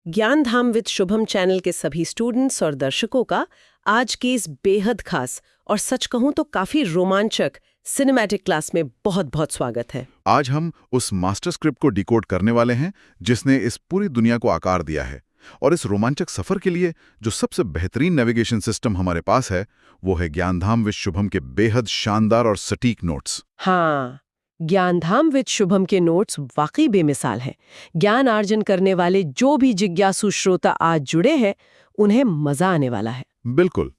ज्ञान धाम with Shubham channel के सभी स्टूडेंट्स और दर्शकों का आज की इस बेहद खास और सच कहूं तो काफी रोमांचक सिनेमैटिक क्लास में बहुत बहुत स्वागत है। आज हम उस मास्टर स्क्रिप्ट को डिकोड करने वाले हैं जिसने इस पूरी दुनिया को आकार दिया है। और इस रोमांचक सफर के लिए जो सबसे बेहतरीन नेविगेशन सिस्टम हमारे पास है वो है ज्ञानधाम विद शुभम के बेहद शानदार और सटीक नोट्स। हाँ, ज्ञानधाम विद शुभम के नोट्स वाकई बेमिसाल हैं। ज्ञान अर्जन करने वाले जो भी जिज्ञासु श्रोता आज जुड़े हैं उन्हें मजा आने वाला है। बिल्कुल।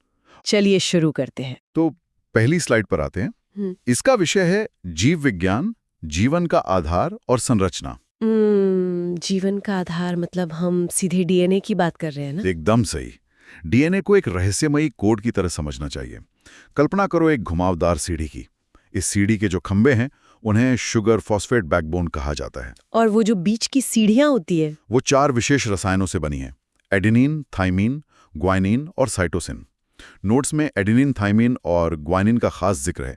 चलिए शुरू करते हैं। तो पहली स्लाइड पर आते हैं। इसका विषय है जीव विज्ञान, जीवन का आधार और संरचना। जीवन का आधार मतलब हम सीधे डीएनए की बात कर रहे हैं ना? एकदम सही। डीएनए को एक रहस्यमयी कोड की तरह समझना चाहिए। कल्पना करो एक घुमावदार सीढ़ी की। इस सीढ़ी के जो खंभे हैं उन्हें शुगर फॉस्फेट बैकबोन कहा जाता है। और वो जो बीच की सीढ़ियां होती है वो 4 विशेष रसायनों से बनी है: एडेनिन, थाइमीन, ग्वाइनिन और साइटोसिन। नोट्स में एडेनिन, थाइमीन और ग्वाइनिन का खास जिक्र है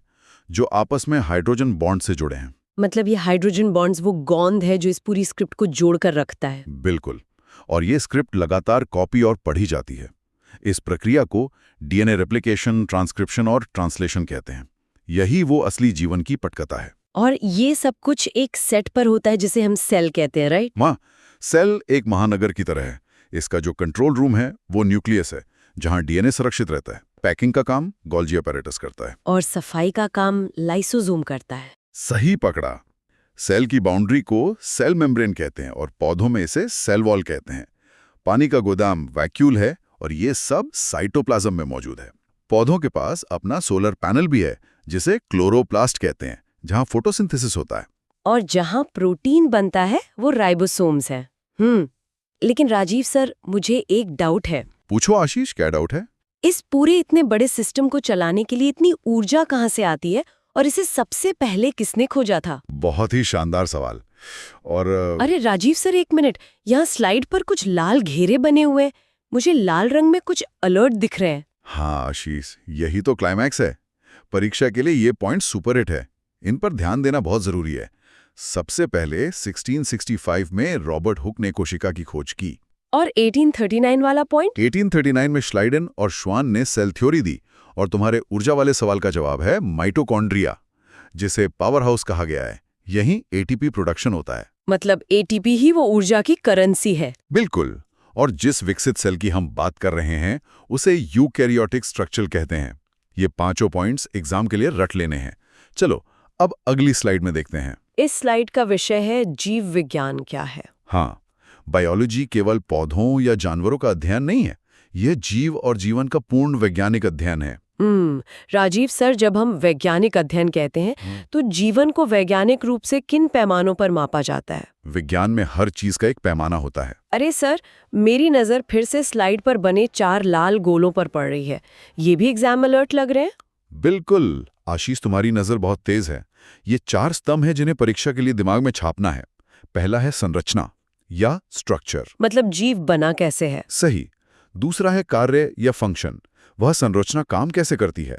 जो आपस में हाइड्रोजन बॉन्ड से जुड़े हैं। मतलब ये हाइड्रोजन बॉन्ड्स वो गोंद है जो इस पूरी स्क्रिप्ट को जोड़कर रखता है। बिल्कुल। और ये स्क्रिप्ट लगातार कॉपी और पढ़ी जाती है। इस प्रक्रिया को डीएनए रेप्लिकेशन, ट्रांसक्रिप्शन और ट्रांसलेशन कहते हैं। यही वो असली जीवन की पटकथा है। और ये सब कुछ एक सेट पर होता है जिसे हम सेल कहते हैं, राइट? माँ, सेल एक महानगर की तरह है। इसका जो कंट्रोल रूम है वो न्यूक्लियस है जहां डीएनए सुरक्षित रहता है। पैकिंग का काम गोल्जी अपैरेटस करता है और सफाई का काम लाइसोसोम करता है। सही पकड़ा। सेल की बाउंड्री को सेल मेम्ब्रेन कहते हैं और पौधों में इसे सेल वॉल कहते हैं। पानी का गोदाम वैक्यूल है और ये सब साइटोप्लाज्म में मौजूद है। पौधों के पास अपना सोलर पैनल भी है जिसे क्लोरोप्लास्ट कहते हैं, जहां फोटोसिंथेसिस होता है। और जहां प्रोटीन बनता है वो राइबोसोम्स है। लेकिन राजीव सर, मुझे एक डाउट है। पूछो आशीष, क्या डाउट है? इस पूरे इतने बड़े सिस्टम को चलाने के लिए इतनी ऊर्जा कहाँ से आती है और इसे सबसे पहले किसने खोजा था? बहुत ही शानदार सवाल। और अरे राजीव सर, एक मिनट, यहाँ स्लाइड पर कुछ लाल घेरे बने हुए हैं। मुझे लाल रंग में कुछ अलर्ट दिख रहे हैं। हाँ आशीष, यही तो क्लाइमैक्स है। परीक्षा के लिए ये पॉइंट सुपर हिट है। इन पर ध्यान देना बहुत जरूरी है। सबसे पहले 1665 में रॉबर्ट हुक ने कोशिका की खोज की। और 1839 वाला पॉइंट? 1839 में श्लाइडन और श्वान ने सेल थ्योरी दी। और तुम्हारे ऊर्जा वाले सवाल का जवाब है माइटोकॉन्ड्रिया, जिसे पावर हाउस कहा गया है। यहीं एटीपी प्रोडक्शन होता है। मतलब एटीपी ही वो ऊर्जा की करेंसी है। बिल्कुल। और जिस विकसित सेल की हम बात कर रहे हैं उसे यूकैरियोटिक स्ट्रक्चर कहते हैं। ये 5 पॉइंट्स एग्जाम के लिए रट लेने हैं। चलो अब अगली स्लाइड में देखते हैं। इस स्लाइड का विषय है जीव विज्ञान क्या है। हाँ, बायोलॉजी केवल पौधों या जानवरों का अध्ययन नहीं है। यह जीव और जीवन का पूर्ण वैज्ञानिक अध्ययन है। राजीव सर, जब हम वैज्ञानिक अध्ययन कहते हैं तो जीवन को वैज्ञानिक रूप से किन पैमानों पर मापा जाता है? विज्ञान में हर चीज का एक पैमाना होता है। अरे सर, मेरी नजर फिर से स्लाइड पर बने 4 लाल गोलों पर पड़ रही है। ये भी एग्जाम अलर्ट लग रहे हैं। बिल्कुल आशीष, तुम्हारी नजर बहुत तेज है। ये 4 स्तंभ हैं जिन्हें परीक्षा के लिए दिमाग में छापना है। पहला है संरचना या स्ट्रक्चर। मतलब जीव बना कैसे है? सही। दूसरा है कार्य या फंक्शन, वह संरचना काम कैसे करती है।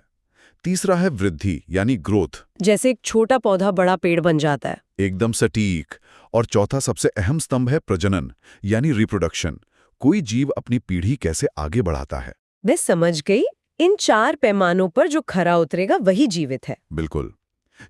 तीसरा है वृद्धि यानी ग्रोथ, जैसे एक छोटा पौधा बड़ा पेड़ बन जाता है। एकदम सटीक। और चौथा सबसे अहम स्तंभ है प्रजनन यानी रिप्रोडक्शन, कोई जीव अपनी पीढ़ी कैसे आगे बढ़ाता है। मैं समझ गई। इन 4 पैमानों पर जो खरा उतरेगा वही जीवित है। बिल्कुल।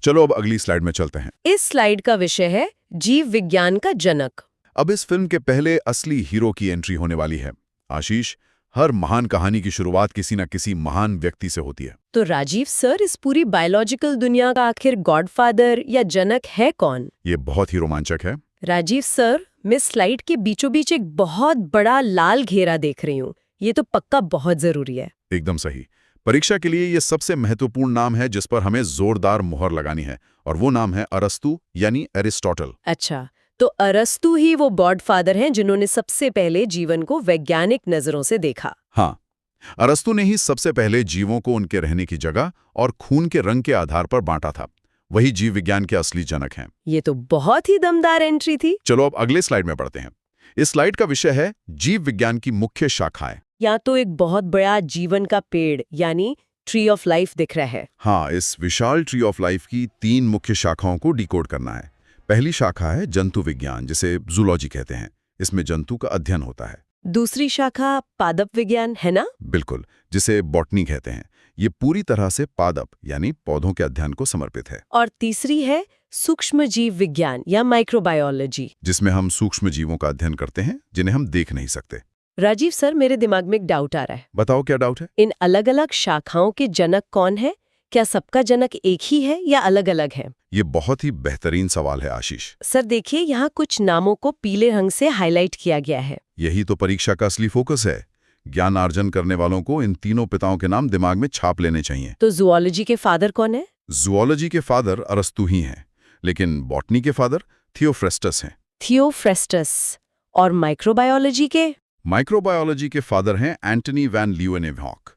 चलो अब अगली स्लाइड में चलते हैं। इस स्लाइड का विषय है जीव विज्ञान का जनक। अब इस फिल्म के पहले असली हीरो की एंट्री होने वाली है। आशीष, हर महान कहानी की शुरुआत किसी न किसी महान व्यक्ति से होती है। तो राजीव सर, इस पूरी बायोलॉजिकल दुनिया का आखिर गॉडफादर या जनक है कौन? ये बहुत ही रोमांचक है। राजीव सर, मैं स्लाइड के बीचों बीच एक बहुत बड़ा लाल घेरा देख रही हूँ। ये तो पक्का बहुत जरूरी है। एकदम सही। परीक्षा के लिए ये सबसे महत्वपूर्ण नाम है जिस पर हमें जोरदार मुहर लगानी है, और वो नाम है अरस्तु यानी एरिस्टोटल। अच्छा, तो अरस्तु ही वो गॉडफादर हैं जिन्होंने सबसे पहले जीवन को वैज्ञानिक नजरों से देखा। हाँ, अरस्तु ने ही सबसे पहले जीवों को उनके रहने की जगह और खून के रंग के आधार पर बांटा था। वही जीव विज्ञान के असली जनक हैं। ये तो बहुत ही दमदार एंट्री थी। चलो अब अगले स्लाइड में पढ़ते हैं। इस स्लाइड का विषय है जीव विज्ञान की मुख्य शाखाएं। या तो एक बहुत बड़ा जीवन का पेड़ यानी ट्री ऑफ लाइफ दिख रहा है। हाँ, इस विशाल ट्री ऑफ लाइफ की 3 मुख्य शाखाओं को डिकोड करना है। पहली शाखा है जंतु विज्ञान, जिसे जूलॉजी कहते हैं। इसमें जंतु का अध्ययन होता है। दूसरी शाखा पादप विज्ञान है ना? बिल्कुल, जिसे बॉटनी कहते हैं। ये पूरी तरह से पादप यानी पौधों के अध्ययन को समर्पित है। और तीसरी है सूक्ष्म जीव विज्ञान या माइक्रोबायोलॉजी, जिसमें हम सूक्ष्म जीवों का अध्ययन करते हैं जिन्हें हम देख नहीं सकते। राजीव सर, मेरे दिमाग में एक डाउट आ रहा है। बताओ क्या डाउट है? इन अलग अलग शाखाओं के जनक कौन है? क्या सबका जनक एक ही है या अलग अलग है? ये बहुत ही बेहतरीन सवाल है आशीष। सर देखिए, यहाँ कुछ नामों को पीले रंग से हाईलाइट किया गया है। यही तो परीक्षा का असली फोकस है। ज्ञान अर्जन करने वालों को इन तीनों पिताओं के नाम दिमाग में छाप लेने चाहिए। तो जूलॉजी के फादर कौन है? जूलॉजी के फादर अरस्तु ही हैं, लेकिन बॉटनी के फादर थियोफ्रेस्टस हैं। थियोफ्रेस्टस। और माइक्रोबायोलॉजी के? माइक्रोबायोलॉजी के फादर हैं एंटनी वैन ल्यूएनहोक।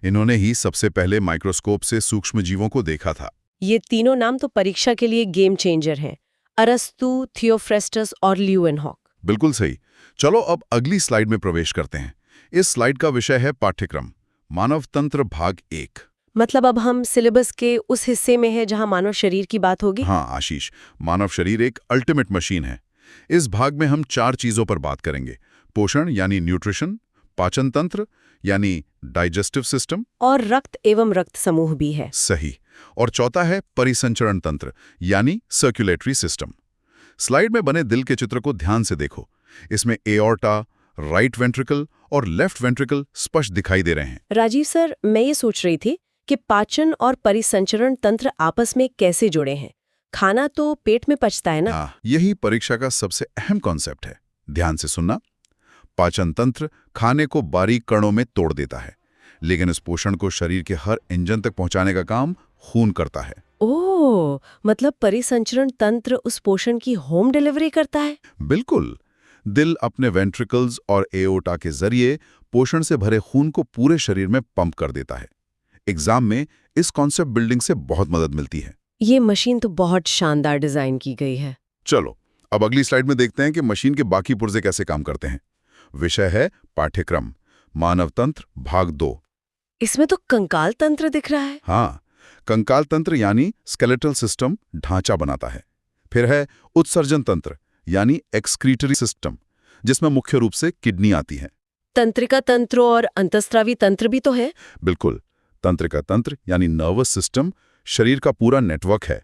इन्होंने ही सबसे पहले माइक्रोस्कोप से सूक्ष्म जीवों को देखा था। ये तीनों नाम तो परीक्षा के लिए गेम चेंजर हैं। अरस्तु, थियोफ्रेस्टस और ल्यूएनहॉक। बिल्कुल सही। चलो अब अगली स्लाइड में प्रवेश करते हैं। इस स्लाइड का विषय है पाठ्यक्रम मानव तंत्र भाग 1। मतलब अब हम सिलेबस के उस हिस्से में है जहां मानव शरीर की बात होगी। हाँ आशीष, मानव शरीर एक अल्टीमेट मशीन है। इस भाग में हम 4 चीजों पर बात करेंगे। पोषण यानी न्यूट्रिशन, पाचन तंत्र यानी डाइजेस्टिव सिस्टम, और रक्त एवं रक्त समूह भी है। सही। और चौथा है परिसंचरण तंत्र यानी सर्कुलेटरी सिस्टम। स्लाइड में बने दिल के चित्र को ध्यान से देखो। इसमें एओर्टा, राइट वेंट्रिकल और लेफ्ट वेंट्रिकल स्पष्ट दिखाई दे रहे हैं। राजीव सर, मैं ये सोच रही थी कि पाचन और परिसंचरण तंत्र आपस में कैसे जुड़े हैं। खाना तो पेट में पचता है ना? हाँ, यही परीक्षा का सबसे अहम कॉन्सेप्ट है। ध्यान से सुनना। पाचन तंत्र खाने को बारीक कणों में तोड़ देता है, लेकिन इस पोषण को शरीर के हर इंजन तक पहुंचाने का काम खून करता है। ओह, मतलब परिसंचरण तंत्र उस पोषण की होम डिलीवरी करता है? बिल्कुल। दिल अपने वेंट्रिकल्स और एओर्टा के जरिए पोषण से भरे खून को पूरे शरीर में पंप कर देता है। एग्जाम में इस कॉन्सेप्ट बिल्डिंग से बहुत मदद मिलती है। ये मशीन तो बहुत शानदार डिजाइन की गई है। चलो अब अगली स्लाइड में देखते हैं कि मशीन के बाकी पुर्जे कैसे काम करते हैं। विषय है पाठ्यक्रम मानव तंत्र भाग 2। इसमें तो कंकाल तंत्र दिख रहा है। हाँ, कंकाल तंत्र यानी स्केलेटल सिस्टम ढांचा बनाता है। फिर है उत्सर्जन तंत्र यानी एक्सक्रीटरी सिस्टम, जिसमें मुख्य रूप से किडनी आती है। तंत्रिका तंत्र और अंतस्त्रावी तंत्र भी तो है। बिल्कुल। तंत्रिका तंत्र यानी नर्वस सिस्टम शरीर का पूरा नेटवर्क है,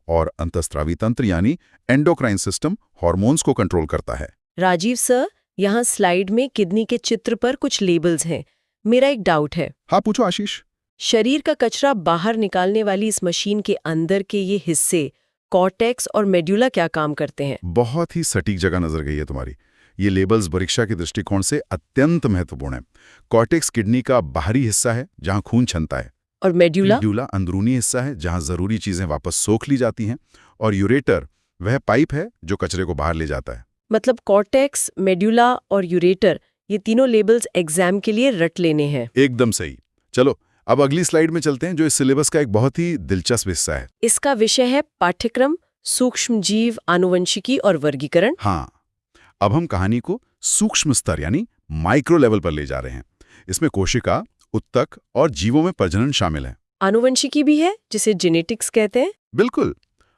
और अंतस्त्रावी तंत्र यानी एंडोक्राइन सिस्टम हार्मोन्स को कंट्रोल करता है। राजीव सर, यहाँ स्लाइड में किडनी के चित्र पर कुछ लेबल्स हैं। मेरा एक डाउट है। हाँ पूछो आशीष। शरीर का कचरा बाहर निकालने वाली इस मशीन के अंदर के ये हिस्से कॉर्टेक्स और मेडुला क्या काम करते हैं? बहुत ही सटीक जगह नजर गई है तुम्हारी। ये लेबल्स परीक्षा के दृष्टिकोण से अत्यंत महत्वपूर्ण है। कॉर्टेक्स किडनी का बाहरी हिस्सा है जहां खून छनता है, और मेडुला? मेडुला अंदरूनी हिस्सा है जहां जरूरी चीजें वापस सोख ली जाती हैं, और यूरेटर वह पाइप है जो कचरे को बाहर ले जाता है। मतलब कॉर्टेक्स, मेडुला और यूरेटर, ये तीनों लेबल्स एग्जाम के लिए रट लेने हैं। एकदम सही। चलो अब अगली स्लाइड में चलते हैं, जो इस सिलेबस का एक बहुत ही दिलचस्प हिस्सा है। इसका विषय है पाठ्यक्रम सूक्ष्म जीव आनुवंशिकी और वर्गीकरण। हाँ, अब हम कहानी को सूक्ष्म स्तर यानी माइक्रो लेवल पर ले जा रहे हैं। इसमें कोशिका, उत्तक और जीवों में प्रजनन शामिल है। आनुवंशिकी भी है, जिसे जेनेटिक्स कहते हैं। बिल्कुल।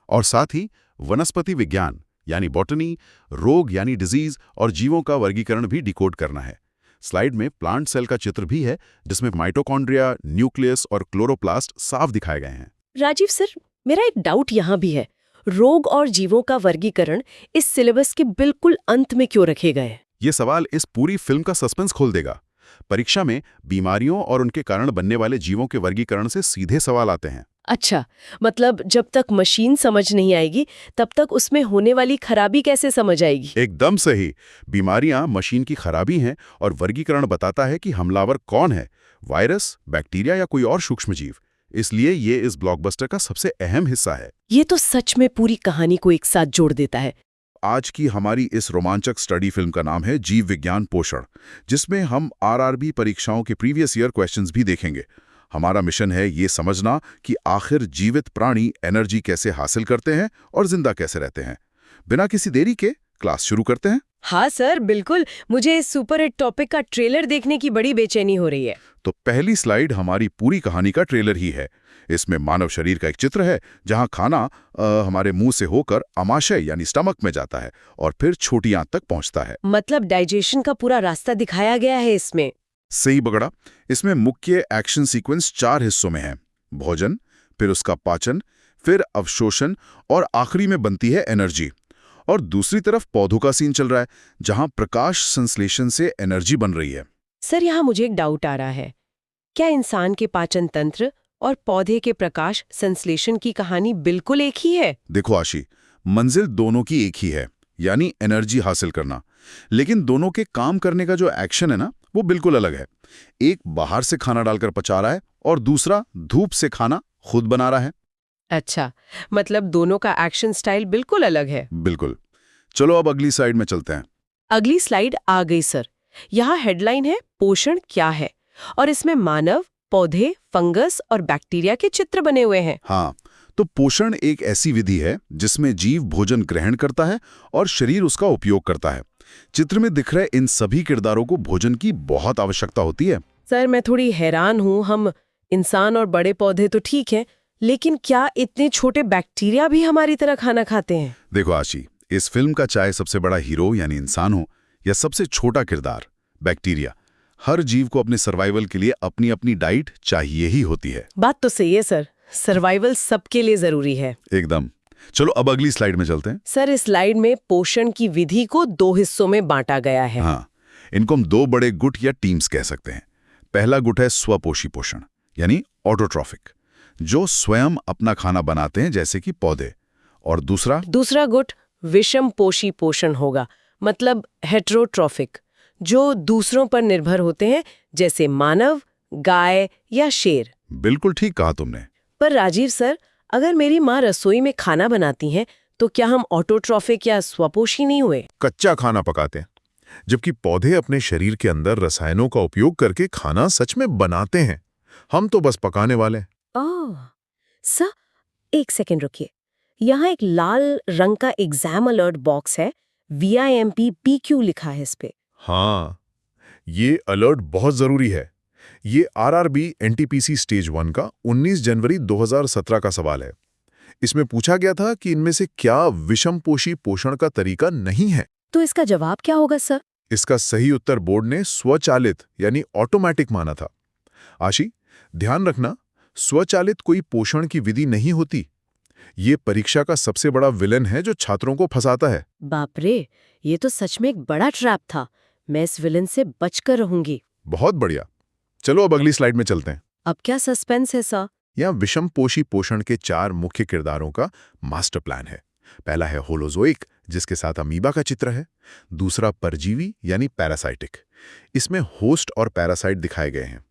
और साथ ही वनस्पति विज्ञान यानी बॉटनी, रोग यानी डिजीज और जीवों का वर्गीकरण भी डिकोड करना है। स्लाइड में प्लांट सेल का चित्र भी है, जिसमें माइटोकॉन्ड्रिया, न्यूक्लियस और क्लोरोप्लास्ट साफ दिखाए गए हैं। राजीव सर, मेरा एक डाउट यहाँ भी है। रोग और जीवों का वर्गीकरण इस सिलेबस के बिल्कुल अंत में क्यों रखे गए? ये सवाल इस पूरी फिल्म का सस्पेंस खोल देगा। परीक्षा में बीमारियों और उनके कारण बनने वाले जीवों के वर्गीकरण से सीधे सवाल आते हैं। अच्छा, मतलब जब तक मशीन समझ नहीं आएगी तब तक उसमें होने वाली खराबी कैसे समझ आएगी? एकदम सही। बीमारियां मशीन की खराबी हैं, और वर्गीकरण बताता है कि हमलावर कौन है, वायरस, बैक्टीरिया या कोई और सूक्ष्म जीव। इसलिए ये इस ब्लॉकबस्टर का सबसे अहम हिस्सा है। ये तो सच में पूरी कहानी को एक साथ जोड़ देता है। आज की हमारी इस रोमांचक स्टडी फिल्म का नाम है जीव विज्ञान पोषण, जिसमें हम आरआरबी परीक्षाओं के प्रीवियस ईयर क्वेश्चंस भी देखेंगे। हमारा मिशन है ये समझना कि आखिर जीवित प्राणी एनर्जी कैसे हासिल करते हैं और जिंदा कैसे रहते हैं। बिना किसी देरी के क्लास शुरू करते हैं। हाँ सर, बिल्कुल। मुझे इस सुपर हिट टॉपिक का ट्रेलर देखने की बड़ी बेचैनी हो रही है। तो पहली स्लाइड हमारी पूरी कहानी का ट्रेलर ही है। इसमें मानव शरीर का एक चित्र है जहां खाना हमारे मुंह से होकर आमाशय यानी स्टमक में जाता है और फिर छोटी आंत तक पहुंचता है। मतलब डाइजेशन का पूरा रास्ता दिखाया गया है इसमें। सही पकड़ा। इसमें मुख्य एक्शन सीक्वेंस 4 हिस्सों में है। भोजन, फिर उसका पाचन, फिर अवशोषण और आखिरी में बनती है एनर्जी। और दूसरी तरफ पौधों का सीन चल रहा है जहां प्रकाश संश्लेषण से एनर्जी बन रही है। सर, यहाँ मुझे एक डाउट आ रहा है। क्या इंसान के पाचन तंत्र और पौधे के प्रकाश संश्लेषण की कहानी बिल्कुल एक ही है? देखो आशी, मंजिल दोनों की एक ही है, यानी एनर्जी हासिल करना। लेकिन दोनों के काम करने का जो एक्शन है ना, वो बिल्कुल अलग है। एक बाहर से खाना डालकर पचा रहा है और दूसरा धूप से खाना खुद बना रहा है। अच्छा, मतलब दोनों का एक्शन स्टाइल बिल्कुल अलग है। बिल्कुल। चलो अब अगली साइड में चलते हैं। अगली स्लाइड आ गई सर। यहाँ हेडलाइन है पोषण क्या है, और इसमें मानव, पौधे, फंगस और बैक्टीरिया के चित्र बने हुए हैं। हाँ, तो पोषण एक ऐसी विधि है जिसमें जीव भोजन ग्रहण करता है और शरीर उसका उपयोग करता है। चित्र में दिख रहे इन सभी किरदारों को भोजन की बहुत आवश्यकता होती है। सर, मैं थोड़ी हैरान हूँ। हम इंसान और बड़े पौधे तो ठीक हैं, लेकिन क्या इतने छोटे बैक्टीरिया भी हमारी तरह खाना खाते हैं? देखो आशी, इस फिल्म का चाहे सबसे बड़ा हीरो यानी इंसान हो या सबसे छोटा किरदार बैक्टीरिया, हर जीव को अपने सर्वाइवल के लिए अपनी अपनी डाइट चाहिए ही होती है। बात तो सही है सर, सर्वाइवल सबके लिए जरूरी है। एकदम। चलो अब अगली स्लाइड में चलते हैं। सर, इस स्लाइड में पोषण की विधि को 2 हिस्सों में बांटा गया है। हाँ, इनको हम 2 बड़े गुट या टीम्स कह सकते हैं। पहला गुट है स्वपोषी पोषण यानी ऑटोट्रॉफिक, जो स्वयं अपना खाना बनाते हैं जैसे कि पौधे। और दूसरा गुट विषम पोषी पोषण होगा, मतलब हेटेरोट्रॉफिक, जो दूसरों पर निर्भर होते हैं जैसे मानव, गाय या शेर। बिल्कुल ठीक कहा तुमने। पर राजीव सर, अगर मेरी माँ रसोई में खाना बनाती हैं तो क्या हम ऑटोट्रॉफिक या स्वपोषी नहीं हुए? कच्चा खाना पकाते हैं, जबकि पौधे अपने शरीर के अंदर रसायनों का उपयोग करके खाना सच में बनाते हैं। हम तो बस पकाने वाले हैं। ओह सर, एक सेकंड रुकिए। यहाँ एक लाल रंग का एग्जाम अलर्ट बॉक्स है, VIMP PQ लिखा है इस पे। हाँ, ये अलर्ट बहुत जरूरी है। ये RRB NTPC स्टेज 1 का 19 जनवरी 2017 का सवाल है। इसमें पूछा गया था कि इनमें से क्या विषमपोषी पोषण का तरीका नहीं है। तो इसका जवाब क्या होगा सर? इसका सही उत्तर बोर्ड ने स्वचालित यानी ऑटोमेटिक माना था। आशी, ध्यान रखना, स्वचालित कोई पोषण की विधि नहीं होती। ये परीक्षा का सबसे बड़ा विलेन है जो छात्रों को फंसाता है। बाप रे, ये तो सच में एक बड़ा ट्रैप था। मैं इस विलन से बचकर रहूंगी। बहुत बढ़िया। चलो अब अगली स्लाइड में चलते हैं। अब क्या सस्पेंस है सर? यहाँ विषमपोषी पोषण के 4 मुख्य किरदारों का मास्टर प्लान है। पहला है होलोजोइक, जिसके साथ अमीबा का चित्र है। दूसरा परजीवी यानी पैरासाइटिक, इसमें होस्ट और पैरासाइट दिखाए गए हैं।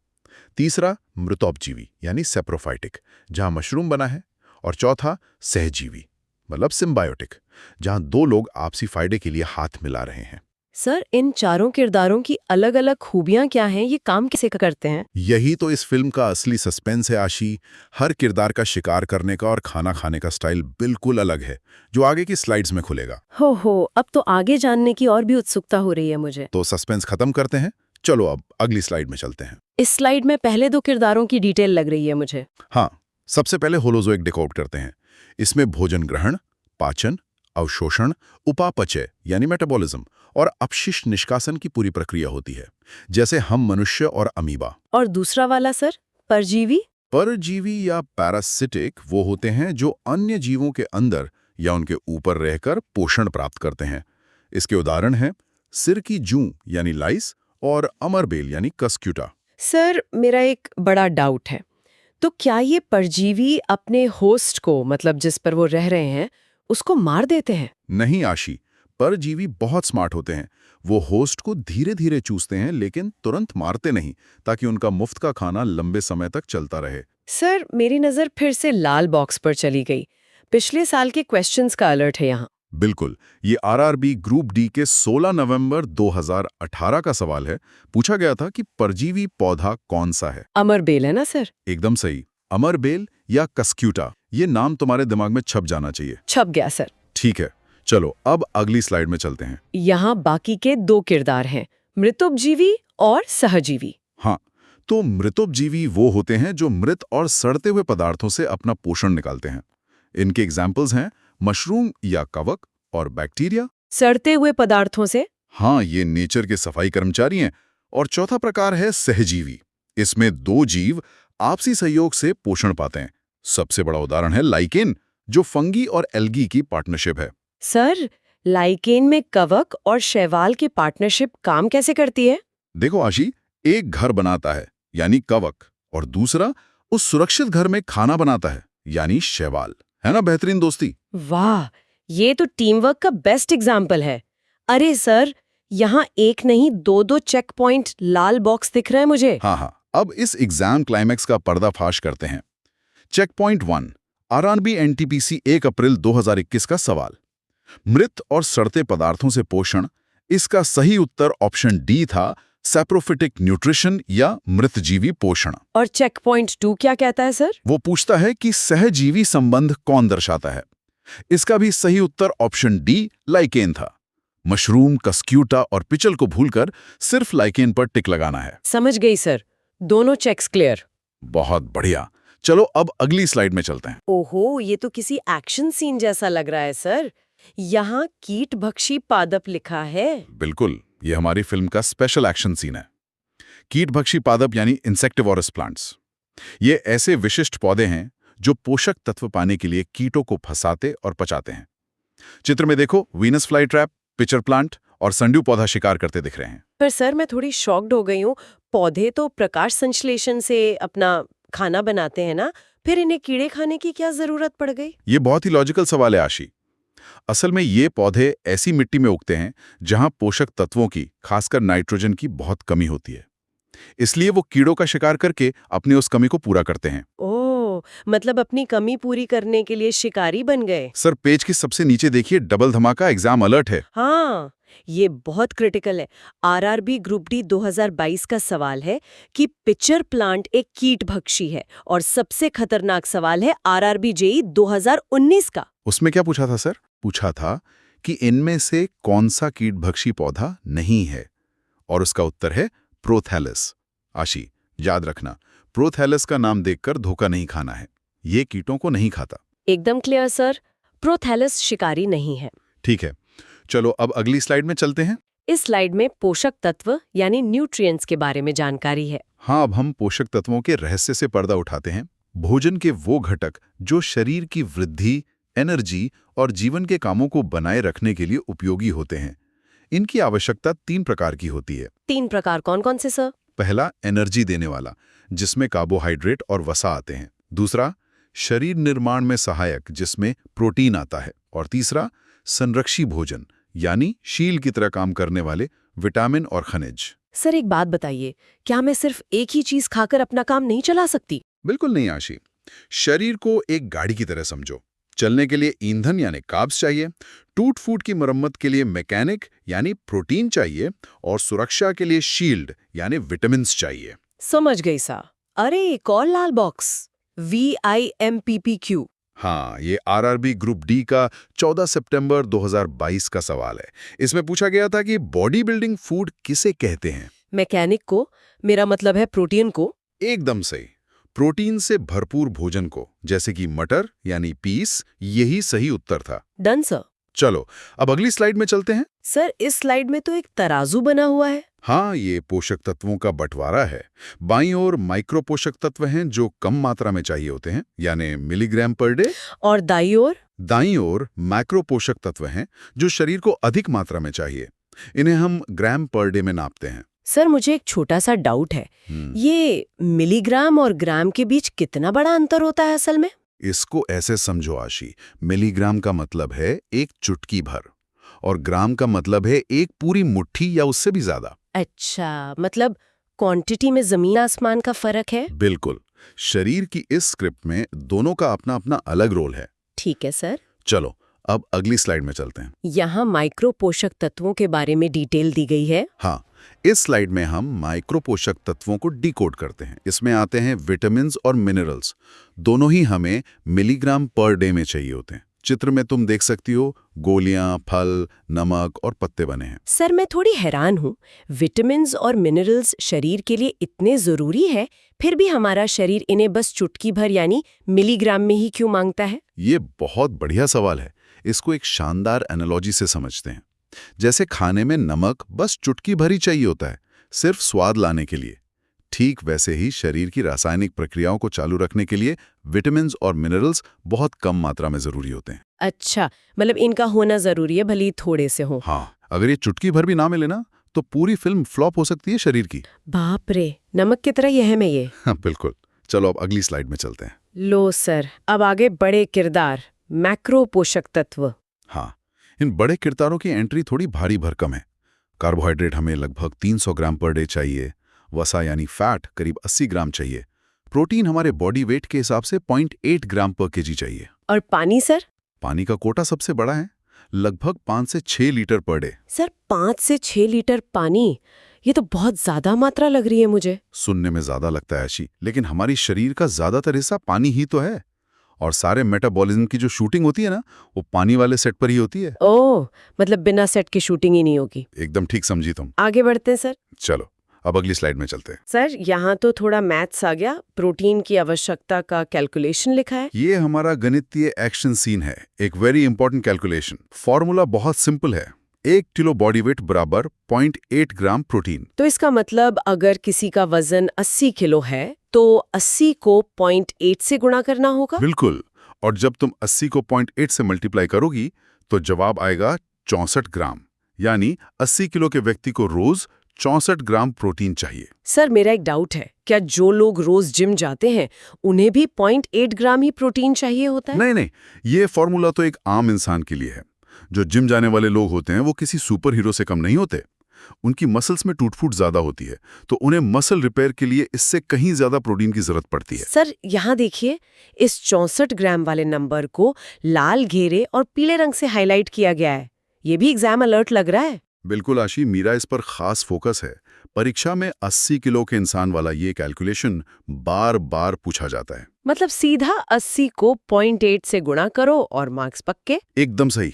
तीसरा मृतोपजीवी यानी सेप्रोफाइटिक, जहां मशरूम बना है। और चौथा सहजीवी मतलब सिम्बायोटिक, जहां 2 लोग आपसी फायदे के लिए हाथ मिला रहे हैं। सर, इन चारों किरदारों की अलग अलग खूबियां क्या हैं? ये काम कैसे करते हैं? यही तो इस फिल्म का असली सस्पेंस है आशी। हर किरदार का शिकार करने का और खाना खाने का स्टाइल बिल्कुल अलग है, जो आगे की स्लाइड्स में खुलेगा। हो, अब तो आगे जानने की और भी उत्सुकता हो रही है मुझे। तो सस्पेंस खत्म करते हैं। चलो अब अगली स्लाइड में चलते हैं। इस स्लाइड में पहले 2 किरदारों की डिटेल लग रही है मुझे। हाँ, सबसे पहले होलोजोइक डिकोड करते हैं। इसमें भोजन ग्रहण, पाचन, अवशोषण, उपापचय यानी मेटाबॉलिज्म और अपशिष्ट निष्कासन की पूरी प्रक्रिया होती है, जैसे हम मनुष्य और अमीबा। और दूसरा वाला सर, परजीवी? परजीवी या पैरासिटिक वो होते हैं जो अन्य जीवों के अंदर या उनके ऊपर रहकर पोषण प्राप्त करते हैं। इसके उदाहरण हैं सिर की जूं यानी लाइस और अमरबेल यानी कस्क्यूटा। सर, मेरा एक बड़ा डाउट है। तो क्या ये परजीवी अपने होस्ट को, मतलब जिस पर वो रह रहे हैं, उसको मार देते हैं? नहीं आशी, परजीवी बहुत स्मार्ट होते हैं। वो होस्ट को धीरे धीरे चूसते हैं, लेकिन तुरंत मारते नहीं, ताकि उनका मुफ्त का खाना लंबे समय तक चलता रहे। सर, मेरी नज़र फिर से लाल बॉक्स पर चली गई। पिछले साल के क्वेश्चंस का अलर्ट है यहाँ। बिल्कुल, ये RRB ग्रुप डी के 16 नवंबर 2018 का सवाल है। पूछा गया था कि परजीवी पौधा कौन सा है। अमरबेल है ना सर? एकदम सही, अमरबेल या कस्क्यूटा। ये नाम तुम्हारे दिमाग में छप जाना चाहिए। छप गया सर। ठीक है, चलो अब अगली स्लाइड में चलते हैं। यहाँ बाकी के 2 किरदार हैं, मृतोपजीवी और सहजीवी। हाँ, तो मृतोपजीवी वो होते हैं जो मृत और सड़ते हुए पदार्थों से अपना पोषण निकालते हैं। इनके एग्जाम्पल्स हैं मशरूम या कवक और बैक्टीरिया। सड़ते हुए पदार्थों से? हाँ, ये नेचर के सफाई कर्मचारी हैं। और चौथा प्रकार है सहजीवी। इसमें 2 जीव आपसी सहयोग से पोषण पाते हैं। सबसे बड़ा उदाहरण है लाइकेन, जो फंगी और एल्गी की पार्टनरशिप है। सर, लाइकेन में कवक और शैवाल की पार्टनरशिप काम कैसे करती है? देखो आशी, एक घर बनाता है यानी कवक, और दूसरा उस सुरक्षित घर में खाना बनाता है यानी शैवाल। है ना बेहतरीन दोस्ती? वाह, ये तो टीम वर्क का बेस्ट एग्जाम्पल है। अरे सर, यहाँ एक नहीं 2-2 चेक पॉइंट लाल बॉक्स दिख रहा है मुझे। हाँ, अब इस एग्जाम क्लाइमैक्स का पर्दाफाश करते हैं। चेक पॉइंट 1, आरआरबी एनटीपीसी 1 अप्रैल 2021 का सवाल। मृत और सड़ते पदार्थों से पोषण। इसका सही उत्तर ऑप्शन डी था, सैप्रोफिटिक न्यूट्रिशन या मृतजीवी पोषण। और चेक पॉइंट 2 क्या कहता है सर? वो पूछता है कि सहजीवी संबंध कौन दर्शाता है। इसका भी सही उत्तर ऑप्शन डी, लाइकेन था। मशरूम, कस्क्यूटा और पिचल को भूलकर सिर्फ लाइकेन पर टिक लगाना है। समझ गई सर, दोनों चेक्स क्लियर। बहुत बढ़िया। चलो अब अगली स्लाइड में चलते हैं। ओहो, ये तो किसी एक्शन सीन जैसा लग रहा है सर। यहाँ कीटभक्षी पादप लिखा है। बिल्कुल, ये हमारी फिल्म का स्पेशल एक्शन सीन है। कीटभक्षी पादप यानी इंसेक्टिवोरस प्लांट्स। ये ऐसे विशिष्ट पौधे हैं जो पोषक तत्व पाने के लिए कीटों को फंसाते और पचाते हैं। चित्र में देखो, Venus fly trap, pitcher plant और संड्यू पौधा शिकार करते दिख रहे हैं। पर सर, मैं थोड़ी शॉक्ड हो गई हूँ। पौधे तो प्रकाश संश्लेषण से अपना खाना बनाते हैं ना, फिर इन्हें कीड़े खाने की क्या जरूरत पड़ गई? ये बहुत ही लॉजिकल सवाल है आशी। असल में ये पौधे ऐसी मिट्टी में उगते हैं जहां पोषक तत्वों की, खासकर नाइट्रोजन की बहुत कमी होती है। इसलिए वो कीड़ों का शिकार करके अपनी उस कमी को पूरा करते हैं। ओह, मतलब अपनी कमी पूरी करने के लिए शिकारी बन गए। सर, पेज के सबसे नीचे देखिए, डबल धमाका एग्जाम अलर्ट है। हाँ, ये बहुत क्रिटिकल है। आरआरबी ग्रुप डी 2022 का सवाल है कि पिचर प्लांट एक कीटभक्षी है, और सबसे खतरनाक सवाल है आरआरबी जेई 2019 का। उसमें क्या पूछा था सर? पूछा था कि इनमें से कौन सा कीटभक्षी पौधा नहीं है, और उसका उत्तर है प्रोथैलस। आशी, याद रखना, प्रोथैलस का नाम देखकर धोखा नहीं खाना है। ये कीटों को नहीं खाता। एकदम क्लियर सर, प्रोथैलस शिकारी नहीं है। ठीक है, चलो अब अगली स्लाइड में चलते हैं। इस स्लाइड में पोषक तत्व यानी न्यूट्रिएंट्स के बारे में जानकारी है। हाँ, अब हम पोषक तत्वों के रहस्य से पर्दा उठाते हैं। भोजन के वो घटक जो शरीर की वृद्धि, एनर्जी और जीवन के कामों को बनाए रखने के लिए उपयोगी होते हैं। इनकी आवश्यकता 3 प्रकार की होती है। 3 प्रकार कौन कौन से सर? पहला, एनर्जी देने वाला, जिसमें कार्बोहाइड्रेट और वसा आते हैं। दूसरा, शरीर निर्माण में सहायक, जिसमें प्रोटीन आता है। और तीसरा, संरक्षी भोजन, यानी शील की तरह काम करने वाले विटामिन और खनिज। सर, एक बात बताइए, क्या मैं सिर्फ एक ही चीज खाकर अपना काम नहीं चला सकती? बिल्कुल नहीं आशी। शरीर को एक गाड़ी की तरह समझो। चलने के लिए ईंधन यानी कार्ब्स चाहिए, टूट फूट की मरम्मत के लिए मैकेनिक यानी प्रोटीन चाहिए, और सुरक्षा के लिए शील्ड यानी विटामिन्स चाहिए। समझ गई सा। अरे, एक और लाल बॉक्स, VIMPPQ। हाँ, ये आरआरबी ग्रुप डी का 14 सितंबर 2022 का सवाल है। इसमें पूछा गया था कि बॉडी बिल्डिंग फूड किसे कहते हैं? मैकेनिक को, मेरा मतलब है प्रोटीन को। एकदम सही, प्रोटीन से भरपूर भोजन को, जैसे कि मटर यानी पीस, यही सही उत्तर था। Done sir. चलो अब अगली स्लाइड में चलते हैं। सर, इस स्लाइड में तो एक तराजू बना हुआ है। हाँ, ये पोषक तत्वों का बंटवारा है। बाईं ओर माइक्रो पोषक तत्व हैं जो कम मात्रा में चाहिए होते हैं, यानी मिलीग्राम पर डे। और दाईं ओर? दाईं ओर मैक्रो पोषक तत्व हैं जो शरीर को अधिक मात्रा में चाहिए। इन्हें हम ग्राम पर डे में नापते हैं। सर, मुझे एक छोटा सा डाउट है। ये मिलीग्राम और ग्राम के बीच कितना बड़ा अंतर होता है असल में? इसको ऐसे समझो आशी, मिलीग्राम का मतलब है एक चुटकी भर, और ग्राम का मतलब है एक पूरी मुट्ठी या उससे भी ज्यादा। अच्छा, मतलब क्वांटिटी में जमीन आसमान का फर्क है। बिल्कुल, शरीर की इस स्क्रिप्ट में दोनों का अपना अपना अलग रोल है। ठीक है सर। चलो अब अगली स्लाइड में चलते हैं। यहाँ माइक्रो पोषक तत्वों के बारे में डिटेल दी गई है। हाँ, इस स्लाइड में हम माइक्रो पोषक तत्वों को डिकोड करते हैं। इसमें आते हैं विटामिन्स और मिनरल्स। दोनों ही हमें मिलीग्राम पर डे में चाहिए होते हैं। चित्र में तुम देख सकती हो गोलियां, फल, नमक और पत्ते बने हैं। सर मैं थोड़ी हैरान हूँ, विटामिन्स और मिनरल्स शरीर के लिए इतने जरूरी है, फिर भी हमारा शरीर इन्हें बस चुटकी भर यानी मिलीग्राम में ही क्यों मांगता है? ये बहुत बढ़िया सवाल है। इसको एक शानदार एनालॉजी से समझते हैं। जैसे खाने में नमक बस चुटकी भर ही चाहिए होता है, सिर्फ स्वाद लाने के लिए। ठीक वैसे ही शरीर की रासायनिक प्रक्रियाओं को चालू रखने के लिए विटामिन्स और मिनरल्स बहुत कम मात्रा में जरूरी होते हैं। अच्छा, मतलब इनका होना जरूरी है, भले ही थोड़े से हो। हाँ, अगर ये चुटकी भर भी ना मिले ना, तो पूरी फिल्म फ्लॉप हो सकती है शरीर की। बाप रे, नमक की तरह ही है में ये। हाँ, बिल्कुल। चलो अब अगली स्लाइड में चलते हैं। लो सर, अब आगे बड़े किरदार, मैक्रो पोषक तत्व। हाँ, इन बड़े किरदारों की एंट्री थोड़ी भारी भरकम है। कार्बोहाइड्रेट हमें लगभग 300 ग्राम पर डे चाहिए, वसा यानी फैट करीब 80 ग्राम चाहिए, प्रोटीन हमारे बॉडी वेट के हिसाब से 0.8 ग्राम पर केजी चाहिए। और पानी सर? पानी का कोटा सबसे बड़ा है, लगभग 5 से 6 लीटर पर डे। सर 5 से 6 लीटर पानी, ये तो बहुत ज्यादा मात्रा लग रही है मुझे। सुनने में ज्यादा लगता है ऐसी, लेकिन हमारी शरीर का ज्यादातर हिस्सा पानी ही तो है। और सारे मेटाबॉलिज्म की जो शूटिंग होती है ना, वो पानी वाले सेट पर ही होती है। ओह, मतलब बिना सेट की शूटिंग ही नहीं होगी। एकदम ठीक समझी तुम। आगे बढ़ते हैं सर। चलो अब अगली स्लाइड में चलते हैं। सर यहाँ तो थोड़ा मैथ्स आ गया, प्रोटीन की आवश्यकता का कैलकुलेशन लिखा है। ये हमारा गणितीय एक्शन सीन है, एक वेरी इंपॉर्टेंट कैलकुलेशन। फॉर्मूला बहुत सिंपल है, 1 किलो बॉडी वेट बराबर 0.8 ग्राम प्रोटीन। तो इसका मतलब अगर किसी का वजन 80 किलो है तो 80 को 0.8 से गुणा करना होगा। बिल्कुल, और जब तुम 80 को 0.8 से मल्टीप्लाई करोगी तो जवाब आएगा 64 ग्राम। यानी 80 किलो के व्यक्ति को रोज 64 ग्राम प्रोटीन चाहिए। सर मेरा एक डाउट है, क्या जो लोग रोज जिम जाते हैं उन्हें भी 0.8 ग्राम ही प्रोटीन चाहिए होता है? नहीं, ये फॉर्मूला तो एक आम इंसान के लिए है। जो जिम जाने वाले लोग होते हैं वो किसी सुपर हीरो से कम नहीं होते। उनकी मसल्स में टूट-फूट ज्यादा होती है, तो उन्हें मसल रिपेयर के लिए इससे कहीं ज्यादा प्रोटीन की जरूरत पड़ती है। सर यहाँ देखिए, इस 64 ग्राम वाले नंबर को लाल घेरे और पीले रंग से हाईलाइट किया गया है। ये भी एग्जाम अलर्ट लग रहा है। बिल्कुल आशी, मीरा इस पर खास फोकस है। परीक्षा में 80 किलो के इंसान वाला ये कैलकुलेशन बार बार पूछा जाता है। मतलब सीधा 80 को 0.8 से गुणा करो और मार्क्स पक्के। एकदम सही,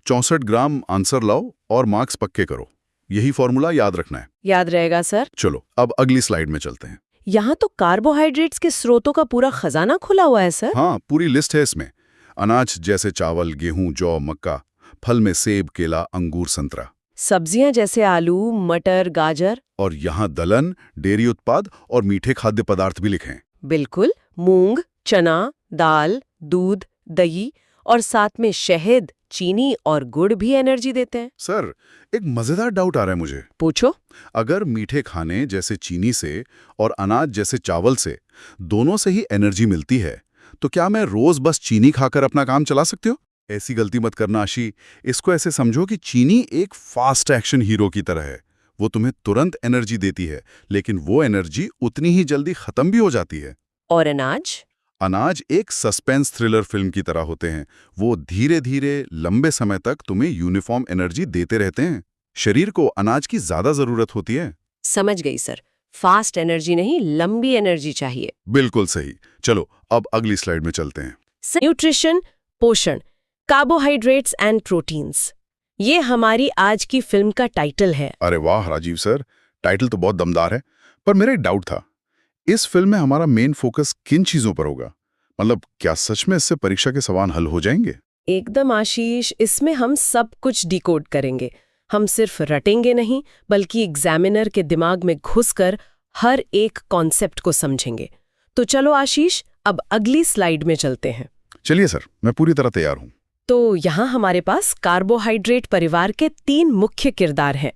64 ग्राम आंसर लाओ और मार्क्स पक्के करो। यही फॉर्मूला याद रखना है। याद रहेगा सर। चलो अब अगली स्लाइड में चलते हैं। यहाँ तो कार्बोहाइड्रेट्स के स्रोतों का पूरा खजाना खुला हुआ है सर। हाँ, पूरी लिस्ट है इसमें। अनाज जैसे चावल, गेहूं, जौ, मक्का। फल में सेब, केला, अंगूर, संतरा। सब्जियां जैसे आलू, मटर, गाजर। और यहाँ दलहन, डेयरी उत्पाद और मीठे खाद्य पदार्थ भी लिखे हैं। बिल्कुल, मूंग, चना, दाल, दूध, दही और साथ में शहद, चीनी और गुड़ भी एनर्जी देते हैं। सर एक मजेदार डाउट आ रहा है मुझे। पूछो। अगर मीठे खाने जैसे चीनी से और अनाज जैसे चावल से दोनों से ही एनर्जी मिलती है, तो क्या मैं रोज बस चीनी खाकर अपना काम चला सकती हूँ? ऐसी गलती मत करना आशी। इसको ऐसे समझो कि चीनी एक फास्ट एक्शन हीरो की तरह है। वो तुम्हें तुरंत एनर्जी देती है, लेकिन वो एनर्जी उतनी ही जल्दी खत्म भी हो जाती है। और अनाज? अनाज एक सस्पेंस थ्रिलर फिल्म की तरह होते हैं। वो धीरे धीरे लंबे समय तक तुम्हें यूनिफॉर्म एनर्जी देते रहते हैं। शरीर को अनाज की ज्यादा जरूरत होती है। समझ गई सर, फास्ट एनर्जी नहीं, लंबी एनर्जी चाहिए। बिल्कुल सही। चलो अब अगली स्लाइड में चलते हैं। न्यूट्रिशन, पोषण, कार्बोहाइड्रेट्स एंड प्रोटीन्स, ये हमारी आज की फिल्म का टाइटल है। अरे वाह राजीव सर, टाइटल तो बहुत दमदार है। पर मेरा एक डाउट था, इस फिल्म में हमारा मेन फोकस किन चीजों पर होगा? मतलब क्या सच में इससे परीक्षा के सवाल हल हो जाएंगे? एकदम आशीष, इसमें हम सब कुछ डिकोड करेंगे। हम सिर्फ रटेंगे नहीं, बल्कि एग्जामिनर के दिमाग में घुसकर हर एक कॉन्सेप्ट को समझेंगे। तो चलो आशीष, अब अगली स्लाइड में चलते हैं। चलिए सर, मैं पूरी तरह तैयार हूं। तो यहाँ हमारे पास कार्बोहाइड्रेट परिवार के 3 मुख्य किरदार हैं।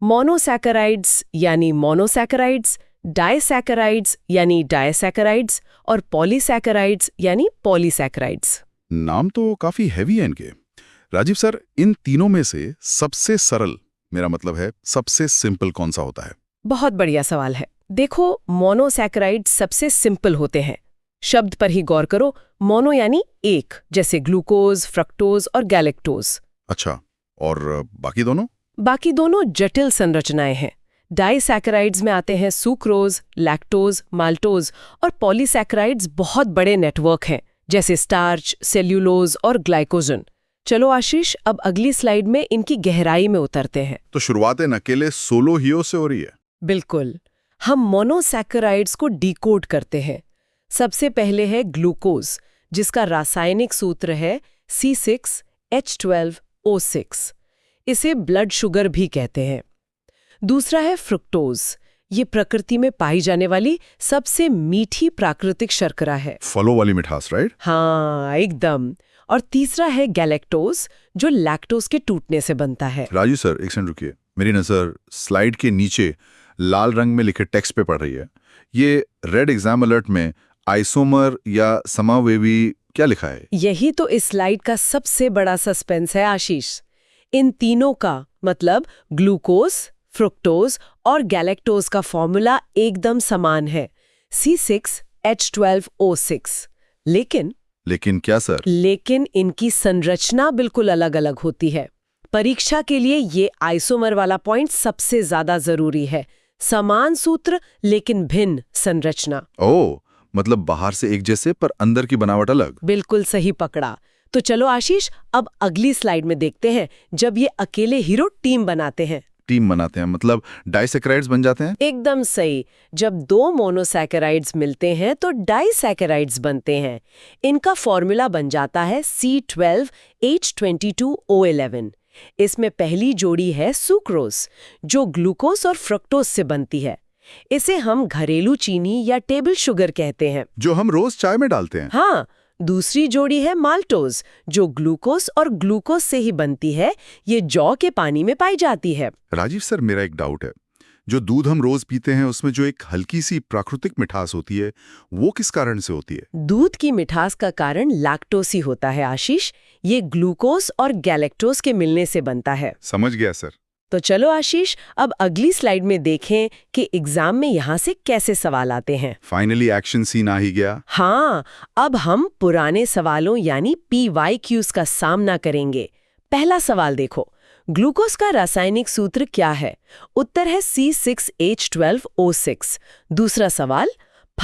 मोनोसैकेराइड्स यानी मोनोसैकेराइड्स, डाइसैकेराइड्स यानी डाइसैकेराइड्स और पॉलीसैकेराइड्स यानी पॉलीसैकेराइड्स। नाम तो काफी हैवी है इनके। राजीव सर, इन तीनों में से सबसे सरल, मेरा मतलब है सबसे सिंपल कौन सा होता है? बहुत बढ़िया सवाल है। देखो, मोनोसैकेराइड्स सबसे सिंपल होते हैं। शब्द पर ही गौर करो, मोनो यानी एक, जैसे ग्लूकोज, फ्रक्टोज और गैलेक्टोज। अच्छा, और बाकी दोनों? बाकी दोनों जटिल संरचनाएं हैं। डाइसैकेराइड्स में आते हैं सुक्रोज, लैक्टोज, माल्टोज और पॉलीसैकेराइड्स बहुत बड़े नेटवर्क हैं, जैसे स्टार्च, सेल्यूलोज और ग्लाइकोजन। चलो आशीष, अब अगली स्लाइड में इनकी गहराई में उतरते हैं। तो शुरुआतें अकेले सोलो हियो से हो रही है। बिल्कुल। हम मोनोसैकेराइड्स को डिकोड करते हैं। सबसे पहले है ग्लूकोज, जिसका रासायनिक सूत्र है C6H12O6। इसे ब्लड शुगर भी कहते हैं। दूसरा है फ्रुक्टोज। ये प्रकृति में पाई जाने वाली सबसे मीठी प्राकृतिक शर्करा है। फलों वाली मिठास, राइट? हाँ, एकदम। और तीसरा है गैलेक्टोज, जो लैक्टोज के टूटने से बनता है। राजू सर, एक सेकंड रुकिए। मेरी नजर स्लाइड के नीचे लाल रंग में लिखे टेक्स्ट पे पड़ रही है। ये रेड एग्जाम अलर्ट में आइसोमर या समावेवी क्या लिखा है? यही तो इस स्लाइड का सबसे बड़ा सस्पेंस है आशीष। इन तीनों का मतलब ग्लूकोज, फ्रुक्टोज और गैलेक्टोज का फॉर्मूला एकदम समान है, C6H12O6। लेकिन क्या सर? लेकिन इनकी संरचना बिल्कुल अलग-अलग होती है। परीक्षा के लिए ये आइसोमर वाला पॉइंट सबसे ज्यादा जरूरी है। समान सूत्र लेकिन भिन्न संरचना। ओह, मतलब बाहर से एक जैसे पर अंदर की बनावट अलग। बिल्कुल सही पकड़ा। तो चलो आशीष, अब अगली स्लाइड में देखते हैं जब ये अकेले हीरो टीम बनाते हैं। टीम बनाते हैं मतलब डाइसैकेराइड्स बन जाते हैं? एकदम सही। जब दो मोनोसैकेराइड्स मिलते हैं तो डाइसैकेराइड्स बनते हैं। इनका फॉर्मूला बन जाता है C12H22O11। इसमें पहली जोड़ी है सुक्रोज, जो ग्लूकोज और फ्रक्टोज से बनती है। इसे हम घरेलू चीनी या टेबल शुगर कहते हैं, जो हम रोज चाय में डालते हैं। हाँ। दूसरी जोड़ी है माल्टोज, जो ग्लूकोज और ग्लूकोज से ही बनती है। ये जौ के पानी में पाई जाती है। राजीव सर, मेरा एक डाउट है। जो दूध हम रोज पीते हैं उसमें जो एक हल्की सी प्राकृतिक मिठास होती है, वो किस कारण से होती है? दूध की मिठास का कारण लैक्टोज ही होता है आशीष। ये ग्लूकोज और गैलेक्टोज के मिलने से बनता है। समझ गया सर। तो चलो आशीष, अब अगली स्लाइड में देखें कि एग्जाम में यहाँ से कैसे सवाल आते हैं। फाइनली एक्शन सीन आ ही गया। हाँ, अब हम पुराने सवालों यानी PYQs का सामना करेंगे। पहला सवाल देखो, ग्लूकोज का रासायनिक सूत्र क्या है? उत्तर है C6H12O6। दूसरा सवाल,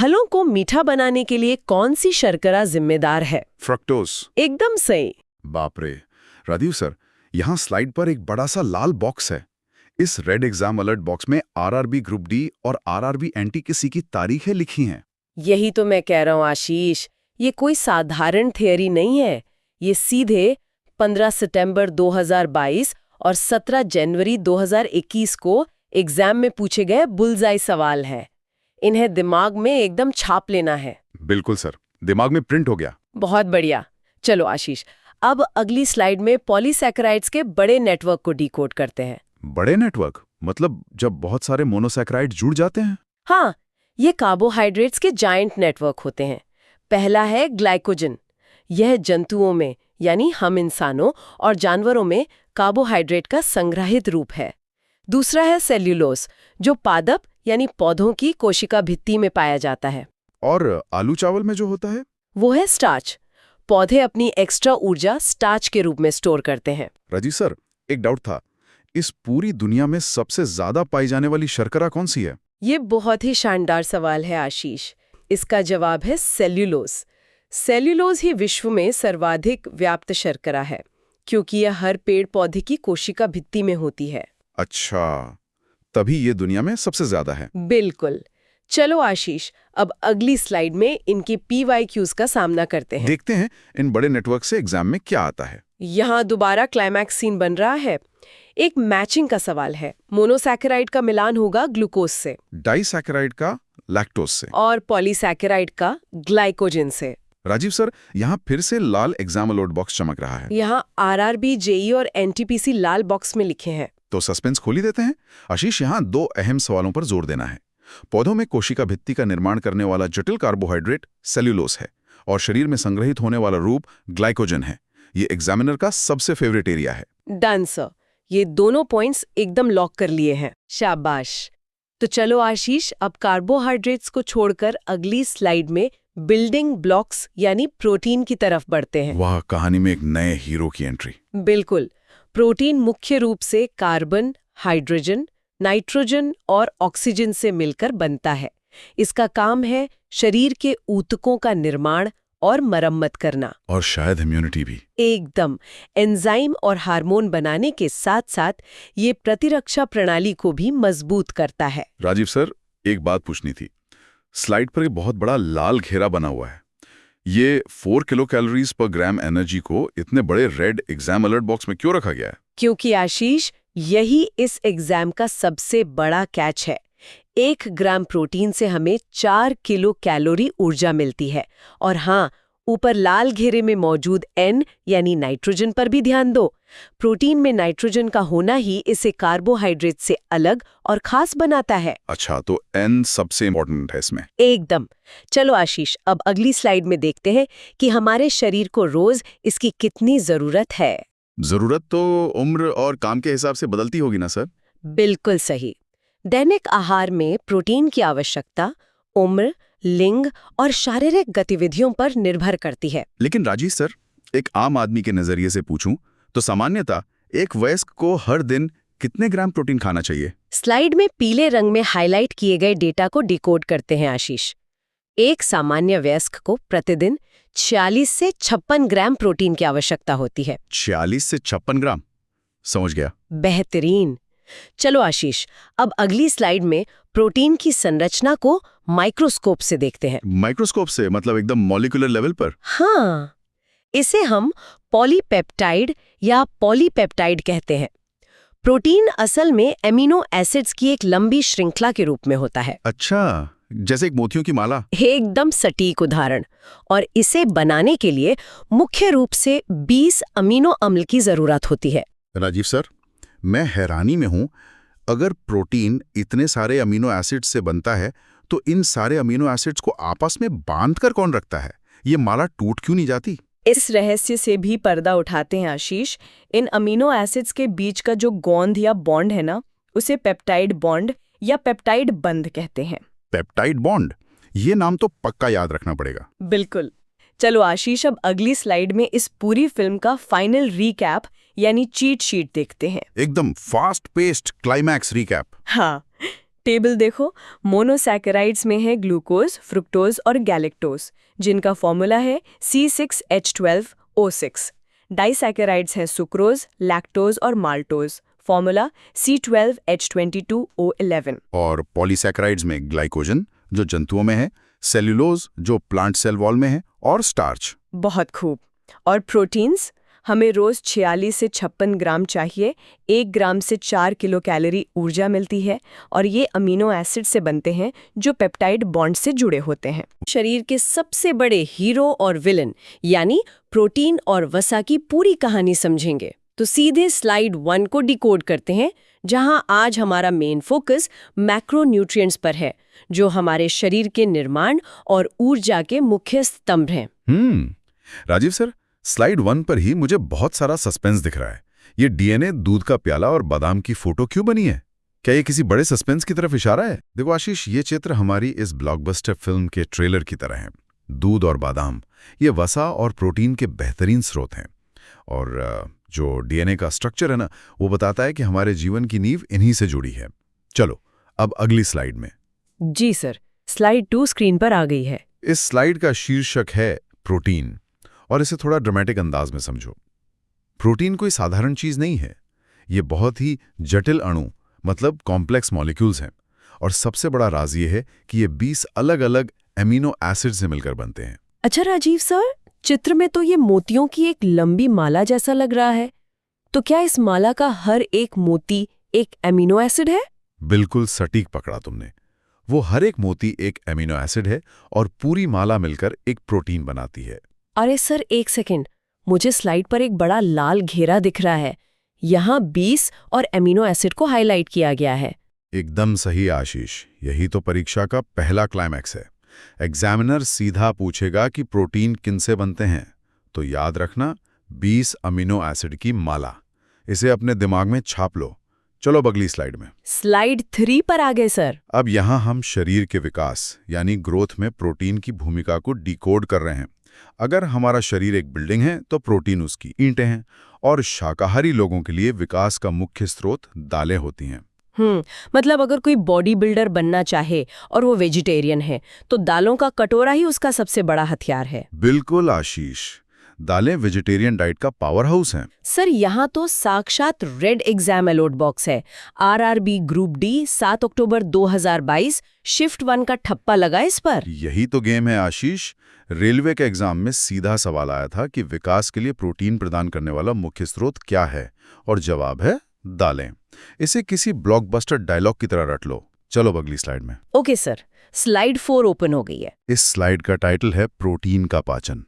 फलों को मीठा बनाने के लिए कौन सी शर्करा जिम्मेदार है? फ्रक्टोज। एकदम सही। बाप रे राजीव सर, यहाँ स्लाइड पर एक बड़ा सा लाल बॉक्स है। इस रेड एग्जाम अलर्ट बॉक्स में RRB ग्रुप डी और RRB NTPC की तारीखें लिखी हैं। यही तो मैं कह रहा हूँ आशीष, ये कोई साधारण थियरी नहीं है। ये सीधे 15 सितंबर 2022 और 17 जनवरी 2021 को एग्जाम में पूछे गए बुलजाई सवाल है। इन्हें दिमाग में एकदम छाप लेना है। बिल्कुल सर, दिमाग में प्रिंट हो गया। बहुत बढ़िया। चलो आशीष, अब अगली स्लाइड में पॉलीसैकेराइड्स के बड़े नेटवर्क को डिकोड करते हैं। बड़े नेटवर्क मतलब जब बहुत सारे मोनोसैकेराइड जुड़ जाते हैं? हाँ, ये कार्बोहाइड्रेट्स के जायंट नेटवर्क होते हैं। पहला है ग्लाइकोजन। यह जंतुओं में यानी हम इंसानों और जानवरों में कार्बोहाइड्रेट का संग्रहित रूप है। दूसरा है सेल्यूलोज, जो पादप यानी पौधों की कोशिका भित्ति में पाया जाता है। और आलू चावल में जो होता है वो है स्टार्च। पौधे अपनी एक्स्ट्रा ऊर्जा स्टार्च के रूप में स्टोर करते हैं। राजीव सर, एक डाउट था। इस पूरी दुनिया में सबसे ज्यादा पाई जाने वाली शर्करा कौन सी है? ये बहुत ही शानदार सवाल है आशीष। इसका जवाब है सेल्यूलोज। सेल्यूलोज ही विश्व में सर्वाधिक व्याप्त शर्करा है, क्योंकि यह हर पेड़ पौधे की कोशिका भित्ति में होती है। अच्छा, तभी ये दुनिया में सबसे ज्यादा है। बिल्कुल। चलो आशीष, अब अगली स्लाइड में इनकी PYQs का सामना करते हैं। देखते हैं इन बड़े नेटवर्क से एग्जाम में क्या आता है। यहाँ दोबारा क्लाइमैक्स सीन बन रहा है। एक मैचिंग का सवाल है। मोनोसैकेराइड का मिलान होगा ग्लूकोज से, डाइसैकेराइड का लैक्टोज से, और पॉलीसैकेराइड का ग्लाइकोजन से। राजीव सर, यहाँ फिर से लाल एग्जाम अलर्ट बॉक्स चमक रहा है। यहाँ RRB, JE और NTPC लाल बॉक्स में लिखे हैं। तो सस्पेंस खोल ही देते हैं। आशीष, यहाँ दो अहम सवालों पर जोर देना है। पौधों में कोशिका भित्ति का निर्माण करने वाला जटिल कार्बोहाइड्रेट सेल्यूलोज है और शरीर में संग्रहित होने वाला रूप ग्लाइकोजन है। ये एग्जामिनर का सबसे फेवरेट एरिया है। डन सर, ये दोनों पॉइंट्स एकदम लॉक कर लिए हैं। शाबाश। तो चलो आशीष, अब कार्बोहाइड्रेट्स को छोड़कर अगली स्लाइड में बिल्डिंग ब्लॉक्स यानी प्रोटीन की तरफ बढ़ते हैं। वाह, कहानी में एक नए हीरो की एंट्री। बिल्कुल। प्रोटीन मुख्य रूप से कार्बन, हाइड्रोजन, नाइट्रोजन और ऑक्सीजन से मिलकर बनता है। इसका काम है शरीर के ऊतकों का निर्माण और मरम्मत करना। और शायद इम्यूनिटी भी। एकदम। एंजाइम और हार्मोन बनाने के साथ साथ ये प्रतिरक्षा प्रणाली को भी मजबूत करता है। राजीव सर, एक बात पूछनी थी। स्लाइड पर एक बहुत बड़ा लाल घेरा बना हुआ है। ये 4 किलो कैलोरीज पर ग्राम एनर्जी को इतने बड़े रेड एग्जाम अलर्ट बॉक्स में क्यों रखा गया है? क्योंकि आशीष, यही इस एग्जाम का सबसे बड़ा कैच है। 1 ग्राम प्रोटीन से हमें 4 किलो कैलोरी ऊर्जा मिलती है। और हाँ, ऊपर लाल घेरे में मौजूद N यानी नाइट्रोजन पर भी ध्यान दो। प्रोटीन में नाइट्रोजन का होना ही इसे कार्बोहाइड्रेट से अलग और खास बनाता है। अच्छा, तो N सबसे इम्पोर्टेंट है इसमें। एकदम। चलो आशीष, अब अगली स्लाइड में देखते हैं कि हमारे शरीर को रोज इसकी कितनी जरूरत है। जरूरत तो उम्र और काम के हिसाब से बदलती होगी ना सर? बिल्कुल सही। दैनिक आहार में प्रोटीन की आवश्यकता उम्र, लिंग और शारीरिक गतिविधियों पर निर्भर करती है। लेकिन राजीव सर, एक आम आदमी के नजरिए से पूछूं तो सामान्यतः एक वयस्क को हर दिन कितने ग्राम प्रोटीन खाना चाहिए? स्लाइड में पीले रंग में हाईलाइट किए गए डेटा को डिकोड करते हैं आशीष। एक सामान्य वयस्क को प्रतिदिन 46 से 56 ग्राम प्रोटीन की आवश्यकता होती है। 46 से 56 ग्राम? समझ गया। बेहतरीन। चलो आशीष, अब अगली स्लाइड में प्रोटीन की संरचना को माइक्रोस्कोप से देखते हैं। माइक्रोस्कोप से मतलब एकदम मॉलिक्यूलर लेवल पर? हाँ, इसे हम पॉलीपेप्टाइड या पॉलीपेप्टाइड कहते हैं। प्रोटीन असल में एमिनो एसिड्स की एक लंबी श्रृंखला के रूप में होता है। अच्छा, जैसे एक मोतियों की माला। एकदम सटीक उदाहरण। और इसे बनाने के लिए मुख्य रूप से 20 अमीनो अम्ल की जरूरत होती है। राजीव सर, मैं हैरानी में हूं, अगर प्रोटीन इतने सारे अमीनो एसिड्स से बनता है तो इन सारे अमीनो एसिड्स को आपस में बांधकर कौन रखता है? ये माला टूट क्यों नहीं जाती? इस रहस्य से भी पर्दा उठाते हैं आशीष। इन अमीनो एसिड्स के बीच का जो गोंद या बॉन्ड है ना, उसे पेप्टाइड बॉन्ड या पेप्टाइड बंध कहते हैं। Peptide bond? ये नाम तो पक्का याद रखना पड़ेगा। बिल्कुल। चलो आशीष, अब अगली स्लाइड में इस पूरी फिल्म का फाइनल रीकैप यानी चीट शीट देखते हैं। एकदम फास्ट पेस्ड क्लाइमैक्स रिकैप। हाँ, टेबल देखो। मोनोसैकेराइड्स में है ग्लूकोज, फ्रुक्टोज और गैलेक्टोज, जिनका फॉर्मूला है C6H12O6। डाइसैकेराइड्स हैं सुक्रोज, लैक्टोज और माल्टोज, फॉर्मूला C12H22O11। और पॉलीसैकेराइड्स में ग्लाइकोजन, जो जंतुओं में है, सेल्यूलोज, जो प्लांट सेल वॉल में है, और स्टार्च। बहुत खूब। और प्रोटीन्स, हमें रोज 46 से 56 ग्राम चाहिए। 1 ग्राम से 4 किलो कैलोरी ऊर्जा मिलती है और ये अमीनो एसिड से बनते हैं जो पेप्टाइड बॉन्ड से जुड़े होते हैं। शरीर के सबसे बड़े हीरो और विलन यानी प्रोटीन और वसा की पूरी कहानी समझेंगे तो सीधे स्लाइड 1 को डिकोड करते हैं, जहां आज हमारा मेन फोकस मैक्रोन्यूट्रिएंट्स पर है, जो हमारे शरीर के निर्माण और ऊर्जा के मुख्य स्तंभ हैं। राजीव सर, स्लाइड 1 पर ही मुझे बहुत सारा सस्पेंस दिख रहा है। ये डीएनए, दूध का प्याला और बादाम की फोटो क्यों बनी है? क्या ये किसी बड़े सस्पेंस की तरफ इशारा है? देखो आशीष, ये चित्र हमारी इस ब्लॉकबस्टर फिल्म के ट्रेलर की तरह है। दूध और बादाम, ये वसा और प्रोटीन के बेहतरीन स्रोत हैं। और जो डीएनए का स्ट्रक्चर है ना, वो बताता है कि हमारे जीवन की नींव इन्हीं से जुड़ी है। चलो, अब अगली स्लाइड में। जी सर, स्लाइड 2 स्क्रीन पर आ गई है। इस स्लाइड का शीर्षक है प्रोटीन, और इसे थोड़ा ड्रामेटिक अंदाज में समझो। प्रोटीन कोई साधारण चीज नहीं है। ये बहुत ही जटिल अणु, मतलब कॉम्प्लेक्स मॉलिक्यूल्स हैं। और सबसे बड़ा राज ये है कि ये 20 अलग-अलग एमिनो एसिड से मिलकर बनते हैं। अच्छा राजीव सर, चित्र में तो ये मोतियों की एक लंबी माला जैसा लग रहा है। तो क्या इस माला का हर एक मोती एक एमिनो एसिड है? बिल्कुल सटीक पकड़ा तुमने। वो हर एक मोती एक एमिनो एसिड है और पूरी माला मिलकर एक प्रोटीन बनाती है। अरे सर, एक सेकंड, मुझे स्लाइड पर एक बड़ा लाल घेरा दिख रहा है। यहाँ 20 और एमिनो एसिड को हाईलाइट किया गया है। एकदम सही आशीष, यही तो परीक्षा का पहला क्लाइमैक्स है। एग्जामिनर सीधा पूछेगा कि प्रोटीन किनसे बनते हैं, तो याद रखना 20 अमीनो एसिड की माला। इसे अपने दिमाग में छाप लो। चलो अब अगली स्लाइड में। स्लाइड 3 पर आ गए सर। अब यहाँ हम शरीर के विकास यानी ग्रोथ में प्रोटीन की भूमिका को डिकोड कर रहे हैं। अगर हमारा शरीर एक बिल्डिंग है तो प्रोटीन उसकी ईंटें हैं, और शाकाहारी लोगों के लिए विकास का मुख्य स्रोत दालें होती हैं। मतलब अगर कोई बॉडी बिल्डर बनना चाहे और वो वेजिटेरियन है तो दालों का कटोरा ही उसका सबसे बड़ा हथियार है। बिल्कुल आशीष, दालें वेजिटेरियन डाइट का पावर हाउस हैं। सर यहाँ तो साक्षात रेड एग्जाम अलर्ट बॉक्स है। आरआरबी ग्रुप डी 7 अक्टूबर 2022 शिफ्ट 1 का ठप्पा लगा इस पर। यही तो गेम है आशीष। रेलवे के एग्जाम में सीधा सवाल आया था कि विकास के लिए प्रोटीन प्रदान करने वाला मुख्य स्रोत क्या है, और जवाब है दालें। इसे किसी ब्लॉकबस्टर डायलॉग की तरह रट लो। चलो अब अगली स्लाइड में। ओके सर, स्लाइड 4 ओपन हो गई है। इस स्लाइड का टाइटल है प्रोटीन का पाचन।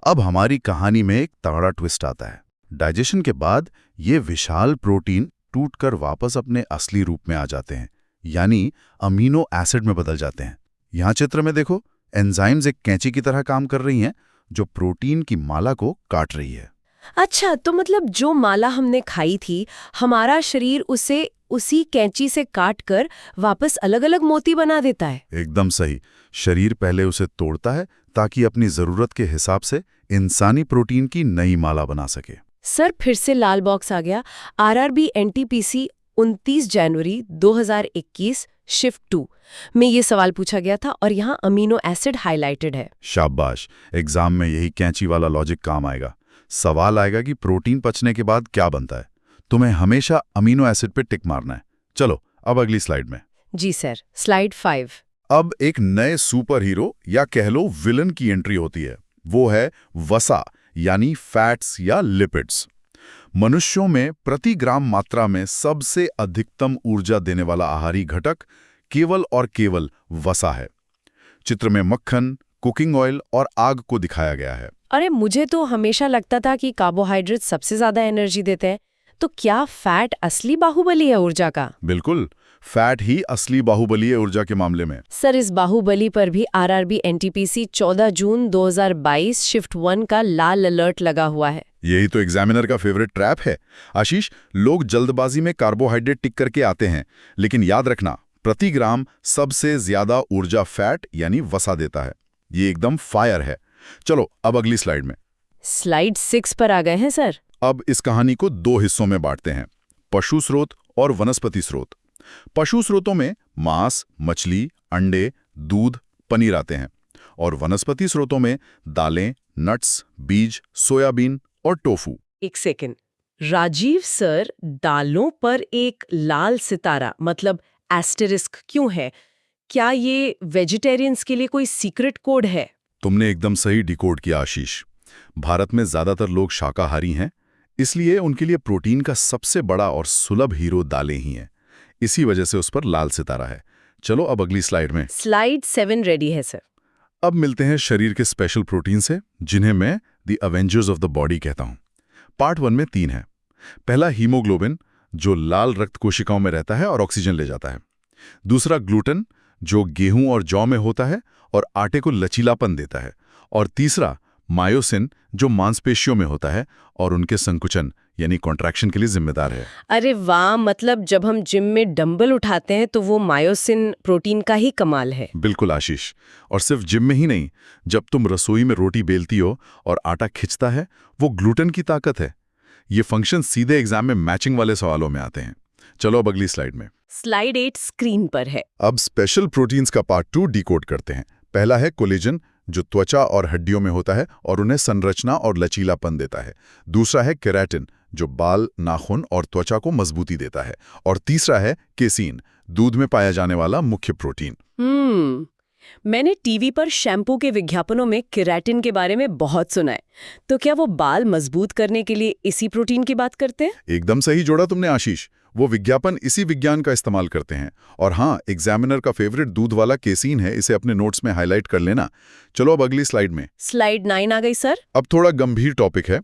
अब हमारी कहानी में एक तगड़ा ट्विस्ट आता है। डाइजेशन के बाद ये विशाल प्रोटीन टूटकर वापस अपने असली रूप में आ जाते हैं, यानी अमीनो एसिड में बदल जाते हैं। यहाँ चित्र में देखो, एंजाइम्स एक कैंची की तरह काम कर रही हैं जो प्रोटीन की माला को काट रही है। अच्छा, तो मतलब जो माला हमने खाई थी, हमारा शरीर उसे उसी कैंची से काटकर वापस अलग-अलग मोती बना देता है। एकदम सही। शरीर पहले उसे तोड़ता है ताकि अपनी जरूरत के हिसाब से इंसानी प्रोटीन की नई माला बना सके। सर फिर से लाल बॉक्स आ गया। आरआरबी एनटीपीसी 29 जनवरी 2021 शिफ्ट 2 में ये सवाल पूछा गया था और यहाँ अमीनो एसिड हाईलाइटेड है। शाबाश, एग्जाम में यही कैंची वाला लॉजिक काम आएगा। सवाल आएगा कि प्रोटीन पचने के बाद क्या बनता है। तुम्हें हमेशा अमीनो एसिड पे टिक मारना है। चलो अब अगली स्लाइड में। जी सर, स्लाइड 5। अब एक नए सुपर हीरो या कह लो विलन की एंट्री होती है। वो है वसा, यानी फैट्स या लिपिड्स। मनुष्यों में प्रति ग्राम मात्रा में सबसे अधिकतम ऊर्जा देने वाला आहारी घटक केवल और केवल वसा है। चित्र में मक्खन, कुकिंग ऑयल और आग को दिखाया गया है। अरे मुझे तो हमेशा लगता था कि कार्बोहाइड्रेट सबसे ज्यादा एनर्जी देते हैं, तो क्या फैट असली बाहुबली है ऊर्जा का? बिल्कुल, फैट ही असली बाहुबली है ऊर्जा के मामले में। सर इस बाहुबली पर भी आरआरबी एनटीपीसी 14 जून 2022 शिफ्ट 1 का लाल अलर्ट लगा हुआ है। यही तो एग्जामिनर का फेवरेट ट्रैप है आशीष। लोग जल्दबाजी में कार्बोहाइड्रेट टिक करके आते हैं, लेकिन याद रखना, प्रति ग्राम सबसे ज्यादा ऊर्जा फैट यानी वसा देता है। ये एकदम फायर है। चलो अब अगली स्लाइड में। स्लाइड 6 पर आ गए हैं सर। अब इस कहानी को दो हिस्सों में बांटते हैं, पशु स्रोत और वनस्पति स्रोत। पशु स्रोतों में मांस, मछली, अंडे, दूध, पनीर आते हैं, और वनस्पति स्रोतों में दालें, नट्स, बीज, सोयाबीन और टोफू। एक सेकंड, राजीव सर, दालों पर एक लाल सितारा मतलब एस्टेरिस्क क्यों है? क्या ये वेजिटेरियंस के लिए कोई सीक्रेट कोड है? तुमने एकदम सही डिकोड किया आशीष। भारत में ज्यादातर लोग शाकाहारी हैं, इसलिए उनके लिए प्रोटीन का सबसे बड़ा और सुलभ हीरो दालें ही हैं। इसी वजह से उस पर लाल सितारा है। चलो अब अगली स्लाइड में। स्लाइड 7 रेडी है सर। अब मिलते हैं शरीर के स्पेशल प्रोटीन से, जिन्हें मैं the Avengers of the body कहता हूं। पार्ट 1 में 3 है। पहला हीमोग्लोबिन, जो लाल रक्त कोशिकाओं में रहता है और ऑक्सीजन ले जाता है। दूसरा ग्लूटेन, जो गेहूं और जौ में होता है और आटे को लचीलापन देता है। और तीसरा मायोसिन, जो मांसपेशियों में होता है और उनके संकुचन यानी कॉन्ट्रैक्शन के लिए जिम्मेदार है। अरे वाह, मतलब जब हम जिम में डंबल उठाते हैं तो वो मायोसिन प्रोटीन का ही कमाल है। बिल्कुल आशीष, और सिर्फ जिम में ही नहीं, जब तुम रसोई में रोटी बेलती हो और आटा खिंचता है, वो ग्लूटेन की ताकत है। ये फंक्शन सीधे एग्जाम में मैचिंग वाले सवालों में आते हैं। चलो अब अगली स्लाइड में। स्लाइड 8 स्क्रीन पर है। अब स्पेशल प्रोटीन्स का पार्ट 2 डिकोड करते हैं। पहला है कोलेजन, जो त्वचा और हड्डियों में होता है और उन्हें संरचना और लचीलापन देता है। दूसरा है केराटिन, जो बाल, नाखून और त्वचा को मजबूती देता है। और तीसरा है केसीन, दूध में पाया जाने वाला मुख्य प्रोटीन। मैंने टीवी पर शैम्पू के विज्ञापनों में केराटिन के बारे में बहुत सुना है। तो क्या वो बाल मजबूत करने के लिए इसी प्रोटीन की बात करते हैं? एकदम सही जोड़ा तुमने आशीष। वो विज्ञापन इसी विज्ञान का इस्तेमाल करते हैं। और हाँ, एग्जामिनर का फेवरेट दूध वाला केसीन है, इसे अपने नोट्स में हाईलाइट कर लेना। चलो अब अगली स्लाइड में। स्लाइड 9 आ गई सर। अब थोड़ा गंभीर टॉपिक है।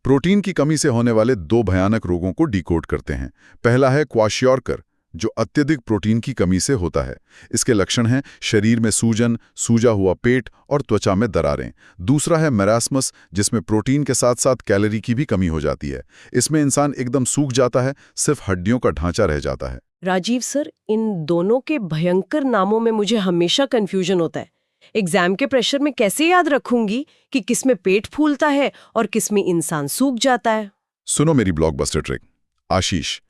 प्रोटीन की कमी से होने वाले 2 भयानक रोगों को डिकोड करते हैं। पहला है क्वाशियोरकर, जो अत्यधिक प्रोटीन की कमी से होता है। इसके लक्षण हैं शरीर में सूजन, सूजा हुआ पेट और त्वचा में दरारें। दूसरा है मैरास्मस, जिसमें प्रोटीन के साथ साथ कैलोरी की भी कमी हो जाती है। इसमें इंसान एकदम सूख जाता है, सिर्फ हड्डियों का ढांचा रह जाता है। राजीव सर, इन दोनों के भयंकर नामों में मुझे हमेशा कंफ्यूजन होता है। एग्जाम के प्रेशर में कैसे याद रखूंगी कि किसमें पेट फूलता है और किसमें इंसान सूख जाता है? सुनो मेरी ब्लॉकबस्टर ट्रिक आशीष।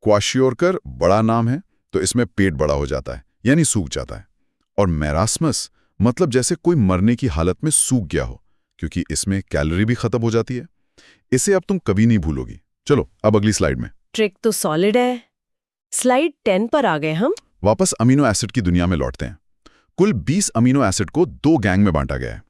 क्वाशियोरकर बड़ा नाम है, तो इसमें पेट बड़ा हो जाता है, यानी सूख जाता है। और मैरास्मस मतलब जैसे कोई मरने की हालत में सूख गया हो, क्योंकि इसमें कैलोरी भी खत्म हो जाती है। इसे अब तुम कभी नहीं भूलोगी। चलो अब अगली स्लाइड में। ट्रिक तो सॉलिड है। स्लाइड 10 पर आ गए हम। वापस अमीनो एसिड की दुनिया में लौटते हैं। कुल 20 अमीनो एसिड को 2 गैंग में बांटा गया है।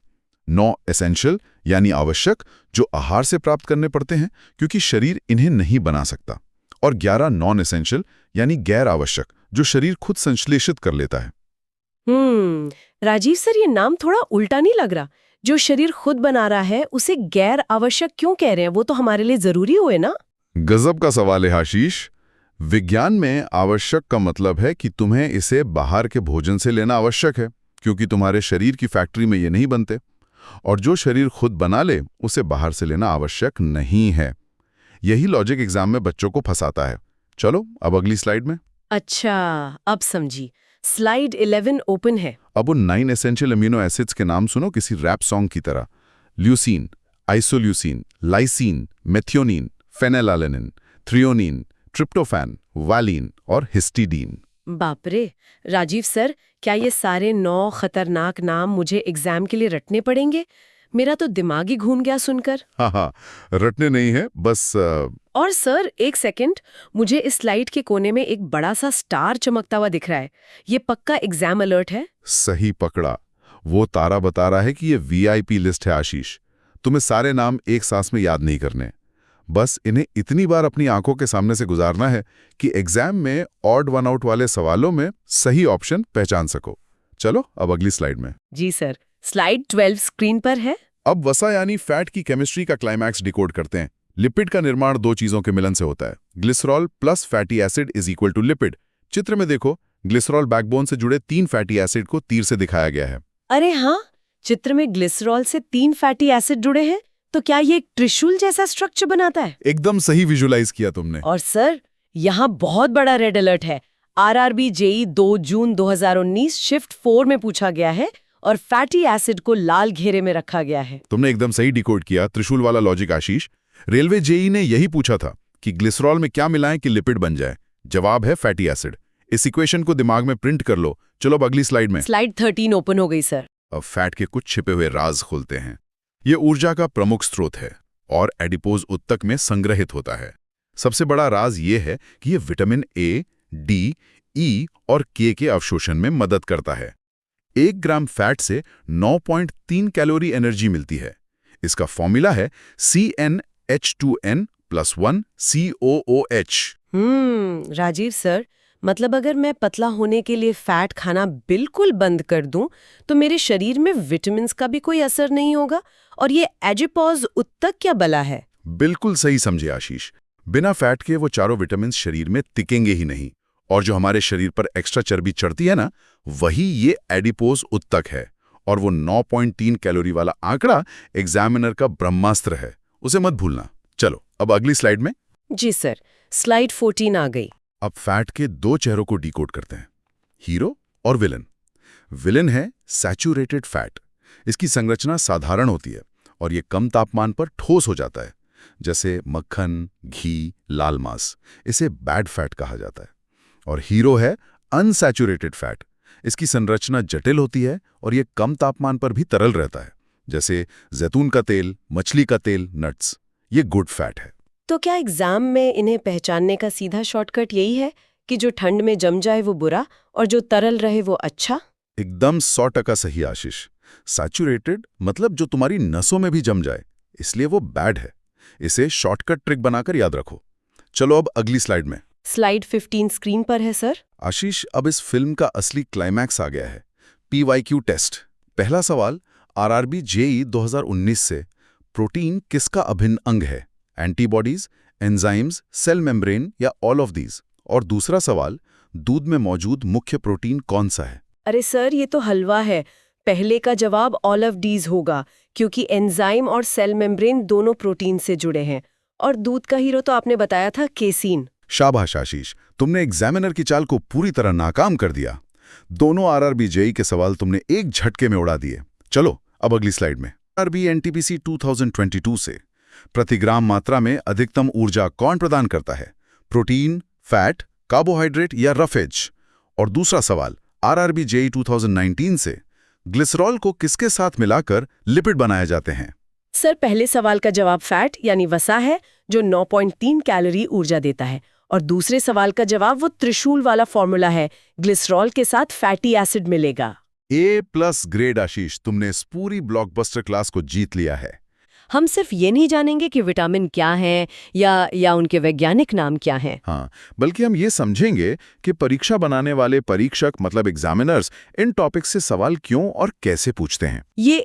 9 एसेंशियल यानी आवश्यक, जो आहार से प्राप्त करने पड़ते हैं क्योंकि शरीर इन्हें नहीं बना सकता, और 11 नॉन एसेंशियल यानी गैर आवश्यक, जो शरीर खुद संश्लेषित कर लेता है। राजीव सर, ये नाम थोड़ा उल्टा नहीं लग रहा? जो शरीर खुद बना रहा है उसे गैर आवश्यक क्यों कह रहे हैं? वो तो हमारे लिए जरूरी हुए ना। गजब का सवाल है आशीष। विज्ञान में आवश्यक का मतलब है कि तुम्हें इसे बाहर के भोजन से लेना आवश्यक है, क्योंकि तुम्हारे शरीर की फैक्ट्री में ये नहीं बनते। और जो शरीर खुद बना ले उसे बाहर से लेना आवश्यक नहीं है। यही लॉजिक एग्जाम में बच्चों को फंसाता है। चलो अब अगली स्लाइड में। अच्छा, अब समझी। स्लाइड 11 ओपन है। अब उन 9 एसेंशियल अमीनो एसिड्स के नाम सुनो किसी रैप सॉन्ग की तरह। Leucine, isoleucine, lysine, methionine, phenylalanine, threonine, tryptophan, valine और हिस्टिडीन। बाप रे राजीव सर, क्या ये सारे 9 खतरनाक नाम मुझे एग्जाम के लिए रटने पड़ेंगे? मेरा तो दिमाग ही घूम गया सुनकर। हाँ, रटने नहीं है, बस और सर एक सेकंड, मुझे इस स्लाइड के कोने में एक बड़ा सा स्टार चमकता हुआ दिख रहा है। ये पक्का एग्जाम अलर्ट है? सही पकड़ा। वो तारा बता रहा है कि ये वीआईपी लिस्ट है आशीष। तुम्हें सारे नाम एक सांस में याद नहीं करने, बस इन्हें इतनी बार अपनी आंखों के सामने से गुजारना है कि एग्जाम में ऑड वन आउट वाले सवालों में सही ऑप्शन पहचान सको। चलो अब अगली स्लाइड में। जी सर, स्लाइड 12 स्क्रीन पर है। अब वसा यानी फैट की केमिस्ट्री का क्लाइमैक्स डिकोड करते हैं। लिपिड का निर्माण 2 चीजों के मिलन से होता है। Glycerol plus fatty acid is equal to lipid. चित्र में देखो, ग्लिसरॉल बैकबोन से जुड़े 3 फैटी एसिड को तीर से दिखाया गया है। अरे हाँ, चित्र में ग्लिसरॉल से 3 फैटी एसिड जुड़े हैं। तो क्या ये एक त्रिशूल जैसा स्ट्रक्चर बनाता है? एकदम सही विजुलाइज किया तुमने। और सर, यहाँ बहुत बड़ा रेड अलर्ट है। आरआरबी जेई 2 जून 2019 शिफ्ट 4 में पूछा गया है और फैटी एसिड को लाल घेरे में रखा गया है। तुमने एकदम सही डिकोड किया त्रिशूल वाला लॉजिक आशीष। रेलवे जेई ने यही पूछा था कि ग्लिसरॉल में क्या मिलाएं कि लिपिड बन जाए। जवाब है फैटी एसिड। इस इक्वेशन को दिमाग में प्रिंट कर लो। चलो अब अगली स्लाइड में। स्लाइड 13 ओपन हो गई सर। अब फैट के कुछ छिपे हुए राज खोलते हैं। ये ऊर्जा का प्रमुख स्रोत है और एडिपोज उत्तक में संग्रहित होता है। सबसे बड़ा राज ये है कि ये विटामिन ए, डी, ई और के अवशोषण में मदद करता है। 1 ग्राम फैट से 9.3 कैलोरी एनर्जी मिलती है। इसका फॉर्मूला है CnH2n+1COOH। राजीव सर, मतलब अगर मैं पतला होने के लिए फैट खाना बिल्कुल बंद कर दूं तो मेरे शरीर में विटामिन्स का भी कोई असर नहीं होगा? और ये एडिपोज उत्तक क्या बला है? बिल्कुल सही समझे आशीष। बिना फैट के वो चारों विटामिन शरीर में टिकेंगे ही नहीं, और जो हमारे शरीर पर एक्स्ट्रा चर्बी चढ़ती है ना, वही ये एडिपोज उत्तक है। और वो 9.3 कैलोरी वाला आंकड़ा एग्जामिनर का ब्रह्मास्त्र है, उसे मत भूलना। चलो अब अगली स्लाइड में। जी सर, स्लाइड 14 आ गई। अब फैट के 2 चेहरों को डिकोड करते हैं, हीरो और विलन। विलन है सैचुरेटेड फैट। इसकी संरचना साधारण होती है और ये कम तापमान पर ठोस हो जाता है, जैसे मक्खन, घी, लाल मांस। इसे बैड फैट कहा जाता है। और हीरो है अनसैचुरेटेड फैट। इसकी संरचना जटिल होती है और ये कम तापमान पर भी तरल रहता है, जैसे जैतून का तेल, मछली का तेल, नट्स। ये गुड फैट है। तो क्या एग्जाम में इन्हें पहचानने का सीधा शॉर्टकट यही है कि जो ठंड में जम जाए वो बुरा और जो तरल रहे वो अच्छा? एकदम 100% सही आशीष। सैचुरेटेड मतलब जो तुम्हारी नसों में भी जम जाए, इसलिए वो बैड है। इसे शॉर्टकट ट्रिक बनाकर याद रखो। चलो अब अगली स्लाइड में। स्लाइड 15 स्क्रीन पर है सर। आशीष, अब इस फिल्म का असली क्लाइमैक्स आ गया है। PYQ test. पहला सवाल, आरआरबी जेई 2019 से प्रोटीन किसका अभिन्न अंग है? एंटीबॉडीज, एंजाइम्स, सेल मेम्ब्रेन या ऑल ऑफ दीज? और दूसरा सवाल, दूध में मौजूद मुख्य प्रोटीन कौन सा है? अरे सर, ये तो हलवा है। पहले का जवाब ऑल ऑफ डीज होगा, क्योंकि एंजाइम और सेल मेम्ब्रेन दोनों प्रोटीन से जुड़े हैं। और दूध का हीरो तो आपने बताया था केसीन। शाबाश आशीष, तुमने एग्जामिनर की चाल को पूरी तरह नाकाम कर दिया। दोनों आरआरबी जेई के सवाल तुमने एक झटके में उड़ा दिए। चलो अब अगली स्लाइड में। आरआरबी एनटीपीसी 2022 से प्रतिग्राम मात्रा में अधिकतम ऊर्जा कौन प्रदान करता है? प्रोटीन, फैट, कार्बोहाइड्रेट या रफेज? और दूसरा सवाल, आरआरबी जेईई 2019 से ग्लिसरॉल को किसके साथ मिलाकर लिपिड बनाए जाते हैं? सर, पहले सवाल का जवाब फैट यानी वसा है, जो 9.3 कैलोरी ऊर्जा देता है। और दूसरे सवाल का जवाब वो त्रिशूल वाला फॉर्मूला है, ग्लिसरॉल के साथ फैटी एसिड मिलेगा। A+ ग्रेड आशीष, तुमने इस पूरी ब्लॉकबस्टर क्लास को जीत लिया है। हम सिर्फ ये नहीं जानेंगे कि विटामिन क्या है या उनके वैज्ञानिक नाम क्या हैं। हाँ, बल्कि हम ये समझेंगे कि परीक्षा बनाने वाले परीक्षक मतलब एग्जामिनर्स इन टॉपिक से सवाल क्यों और कैसे पूछते हैं। ये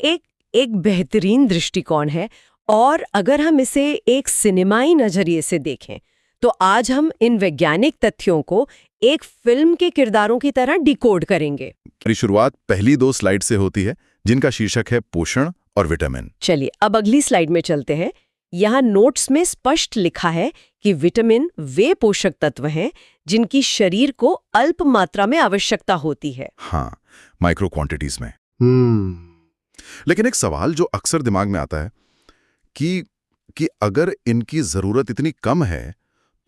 एक बेहतरीन दृष्टिकोण है, और अगर हम इसे एक सिनेमाई नजरिए से देखें तो आज हम इन वैज्ञानिक तथ्यों को एक फिल्म के किरदारों की तरह डिकोड करेंगे। हमारी शुरुआत पहली 2 स्लाइड से होती है, जिनका शीर्षक है पोषण और विटामिन। चलिए अब अगली स्लाइड में चलते हैं। यहाँ नोट्स में स्पष्ट लिखा है कि विटामिन वे पोषक तत्व हैं जिनकी शरीर को अल्प मात्रा में आवश्यकता होती है। हाँ, माइक्रो क्वांटिटीज में। लेकिन एक सवाल जो अक्सर दिमाग में आता है कि अगर इनकी जरूरत इतनी कम है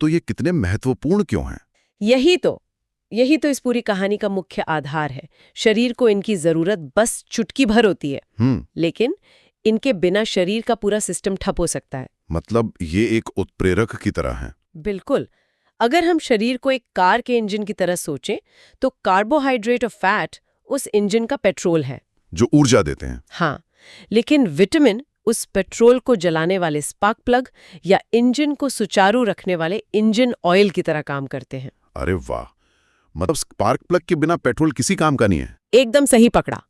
तो ये कितने महत्वपूर्ण क्यों हैं? यही तो इस पूरी कहानी का मुख्य आधार है। शरीर को इनकी जरूरत बस चुटकी भर होती है, लेकिन इनके बिना शरीर का पूरा सिस्टम ठप हो सकता है। मतलब ये एक उत्प्रेरक की तरह है। बिल्कुल। अगर हम शरीर को एक कार के इंजन की तरह सोचें तो कार्बोहाइड्रेट और फैट उस इंजन का पेट्रोल है जो ऊर्जा देते हैं। हाँ, लेकिन विटामिन उस पेट्रोल को जलाने वाले स्पार्क प्लग या इंजन को सुचारू रखने वाले इंजन ऑयल की तरह काम करते हैं। अरे वाह, मतलब स्पार्क प्लग के बिना पेट्रोल किसी काम का नहीं है। एकदम सही पकड़ा।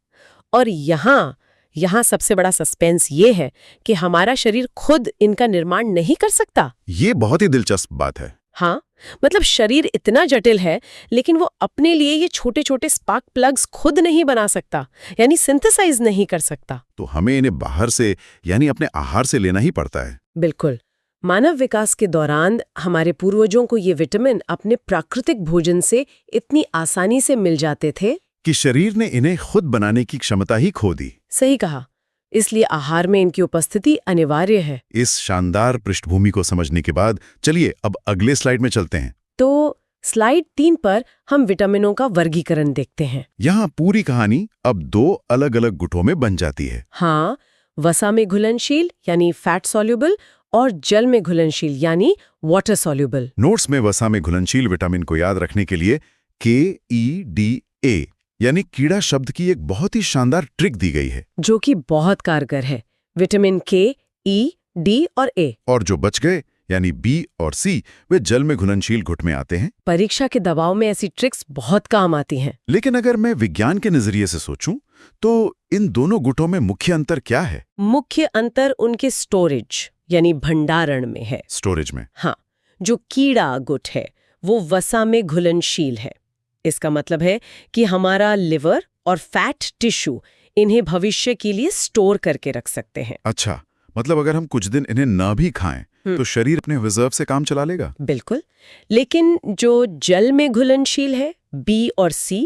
और यहाँ सबसे बड़ा सस्पेंस ये है कि हमारा शरीर खुद इनका निर्माण नहीं कर सकता। ये बहुत ही दिलचस्प बात है। हाँ, मतलब शरीर इतना जटिल है, लेकिन वो अपने लिए ये छोटे छोटे स्पार्क प्लग्स खुद नहीं बना सकता, यानी सिंथेसाइज नहीं कर सकता। तो हमें इन्हें बाहर से यानी अपने आहार से लेना ही पड़ता है। बिल्कुल। मानव विकास के दौरान हमारे पूर्वजों को ये विटामिन अपने प्राकृतिक भोजन से इतनी आसानी से मिल जाते थे कि शरीर ने इन्हें खुद बनाने की क्षमता ही खो दी। सही कहा। इसलिए आहार में इनकी उपस्थिति अनिवार्य है। इस शानदार पृष्ठभूमि को समझने के बाद चलिए अब अगले स्लाइड में चलते हैं। तो स्लाइड 3 पर हम विटामिनों का वर्गीकरण देखते हैं। यहाँ पूरी कहानी अब 2 अलग-अलग गुटों में बन जाती है। हाँ, वसा में घुलनशील यानी फैट सॉल्युबल और जल में घुलनशील यानी वाटर सॉल्युबल। नोट्स में वसा में घुलनशील विटामिन को याद रखने के लिए KEDA यानी कीड़ा शब्द की एक बहुत ही शानदार ट्रिक दी गई है, जो कि बहुत कारगर है। विटामिन K, E, D और A। और जो बच गए यानी B और C वे जल में घुलनशील गुट में आते हैं। परीक्षा के दबाव में ऐसी ट्रिक्स बहुत काम आती हैं। लेकिन अगर मैं विज्ञान के नजरिए से सोचूं तो इन दोनों गुटों में मुख्य अंतर क्या है? मुख्य अंतर उनके स्टोरेज यानी भंडारण में है। स्टोरेज में? हाँ, जो कीड़ा गुट है वो वसा में घुलनशील है। इसका मतलब है कि हमारा लिवर और फैट टिश्यू इन्हें भविष्य के लिए स्टोर करके रख सकते हैं। अच्छा, मतलब अगर हम कुछ दिन इन्हें न भी खाएं तो शरीर अपने रिजर्व से काम चला लेगा? बिल्कुल। लेकिन जो जल में घुलनशील है B और C,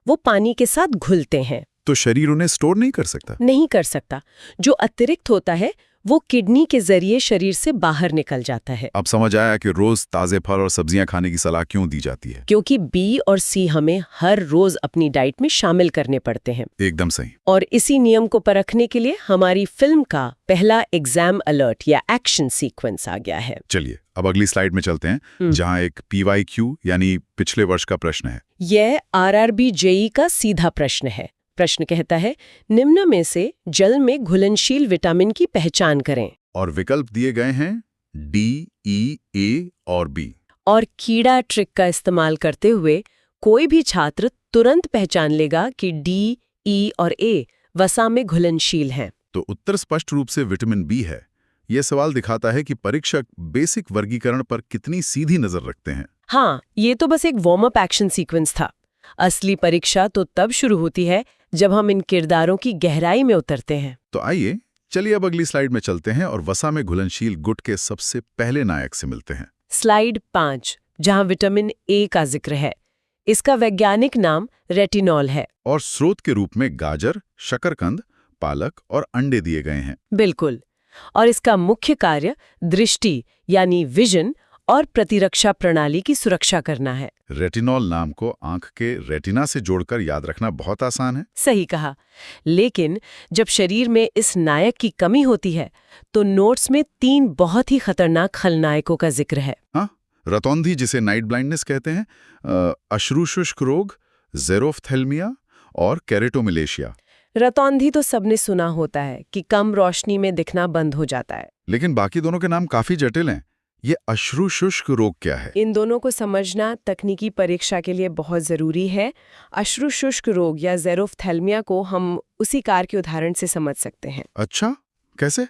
वो पानी के साथ घुलते हैं, तो शरीर उन्हें स्टोर नहीं कर सकता? नहीं कर सकता। जो अतिरिक्त होता है वो किडनी के जरिए शरीर से बाहर निकल जाता है। अब समझ आया कि रोज ताजे फल और सब्जियां खाने की सलाह क्यों दी जाती है। क्योंकि B और C हमें हर रोज अपनी डाइट में शामिल करने पड़ते हैं। एकदम सही। और इसी नियम को परखने के लिए हमारी फिल्म का पहला एग्जाम अलर्ट या एक्शन सीक्वेंस आ गया है। चलिए अब अगली स्लाइड में चलते हैं, जहां एक PYQ यानी पिछले वर्ष का प्रश्न है। यह RRB JEE का सीधा प्रश्न है। प्रश्न कहता है, निम्न में से जल में घुलनशील विटामिन की पहचान करें। और विकल्प दिए गए हैं D, E, A और B। और कीड़ा ट्रिक का इस्तेमाल करते हुए कोई भी छात्र तुरंत पहचान लेगा कि D, E और A वसा में घुलनशील हैं। तो उत्तर स्पष्ट रूप से विटामिन B है। यह सवाल दिखाता है कि परीक्षक बेसिक वर्गीकरण पर कितनी सीधी नजर रखते हैं। हाँ, ये तो बस एक वार्म अप एक्शन सीक्वेंस था। असली परीक्षा तो तब शुरू होती है जब हम इन किरदारों की गहराई में उतरते हैं। तो आइए चलिए अब अगली स्लाइड में चलते हैं और वसा में घुलनशील गुट के सबसे पहले नायक से मिलते हैं। स्लाइड 5, जहां विटामिन A का जिक्र है। इसका वैज्ञानिक नाम रेटिनॉल है। और स्रोत के रूप में गाजर, शकरकंद, पालक और अंडे दिए गए हैं। बिल्कुल। और इसका मुख्य कार्य दृष्टि यानी विजन और प्रतिरक्षा प्रणाली की सुरक्षा करना है। रेटिनॉल नाम को आंख के रेटिना से जोड़कर याद रखना बहुत आसान है। सही कहा। लेकिन जब शरीर में इस नायक की कमी होती है तो नोट्स में 3 बहुत ही खतरनाक खलनायकों का जिक्र है। हाँ, रतौंधी जिसे नाइट ब्लाइंडनेस कहते हैं, अश्रुशुष्क रोग, ज़ेरोफ्थेल्मिया और केरेटोमिलेशिया। रतौंधी तो सबने सुना होता है कि कम रोशनी में दिखना बंद हो जाता है। लेकिन बाकी दोनों के नाम काफी जटिल हैं। ये अश्रुशुष्क रोग क्या है? इन दोनों को समझना तकनीकी परीक्षा के लिए बहुत ज़रूरी है। अश्रुशुष्क रोग या ज़ेरोफ्थेल्मिया को हम उसी कार के उदाहरण से समझ सकते हैं। अच्छा, कैसे?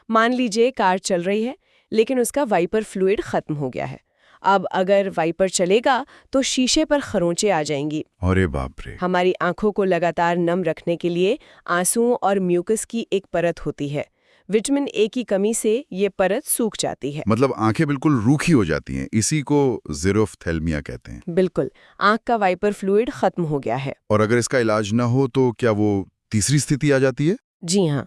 मान लीजिए कार चल रही है, लेकिन उसका वाइपर फ्लूइड खत्म हो गया है। अब अगर वाइपर चलेगा तो शीशे पर खरोंचे आ जाएंगी। अरे बाप रे। हमारी आंखों को लगातार नम रखने के लिए आंसुओं और म्यूकस की एक परत होती है। विटामिन ए की कमी से ये परत सूख जाती है। मतलब आंखें बिल्कुल रूखी हो जाती हैं। इसी को ज़ेरोफ्थेल्मिया कहते हैं। बिल्कुल, आंख का वाइपर फ्लूइड खत्म हो गया है। और अगर इसका इलाज ना हो तो क्या वो तीसरी स्थिति आ जाती है? जी हाँ,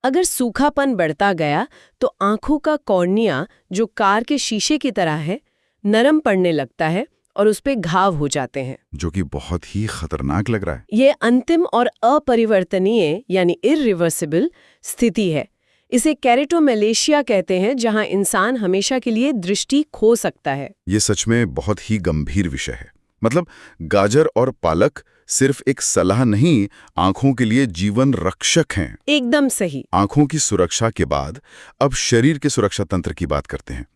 अगर सूखापन बढ़ता गया तो आंखों का कॉर्निया, जो कार के शीशे की तरह है, नरम पड़ने लगता है और उस पे घाव हो जाते हैं, जो कि बहुत ही खतरनाक लग रहा है। ये अंतिम और अपरिवर्तनीय यानी इरिवर्सिबल स्थिति है। इसे केरेटोमेलेशिया कहते हैं, जहां इंसान हमेशा के लिए दृष्टि खो सकता है। ये सच में बहुत ही गंभीर विषय है। मतलब गाजर और पालक सिर्फ एक सलाह नहीं, आंखों के लिए जीवन रक्षक हैं। एकदम सही। आंखों की सुरक्षा के बाद अब शरीर के सुरक्षा तंत्र की बात करते हैं।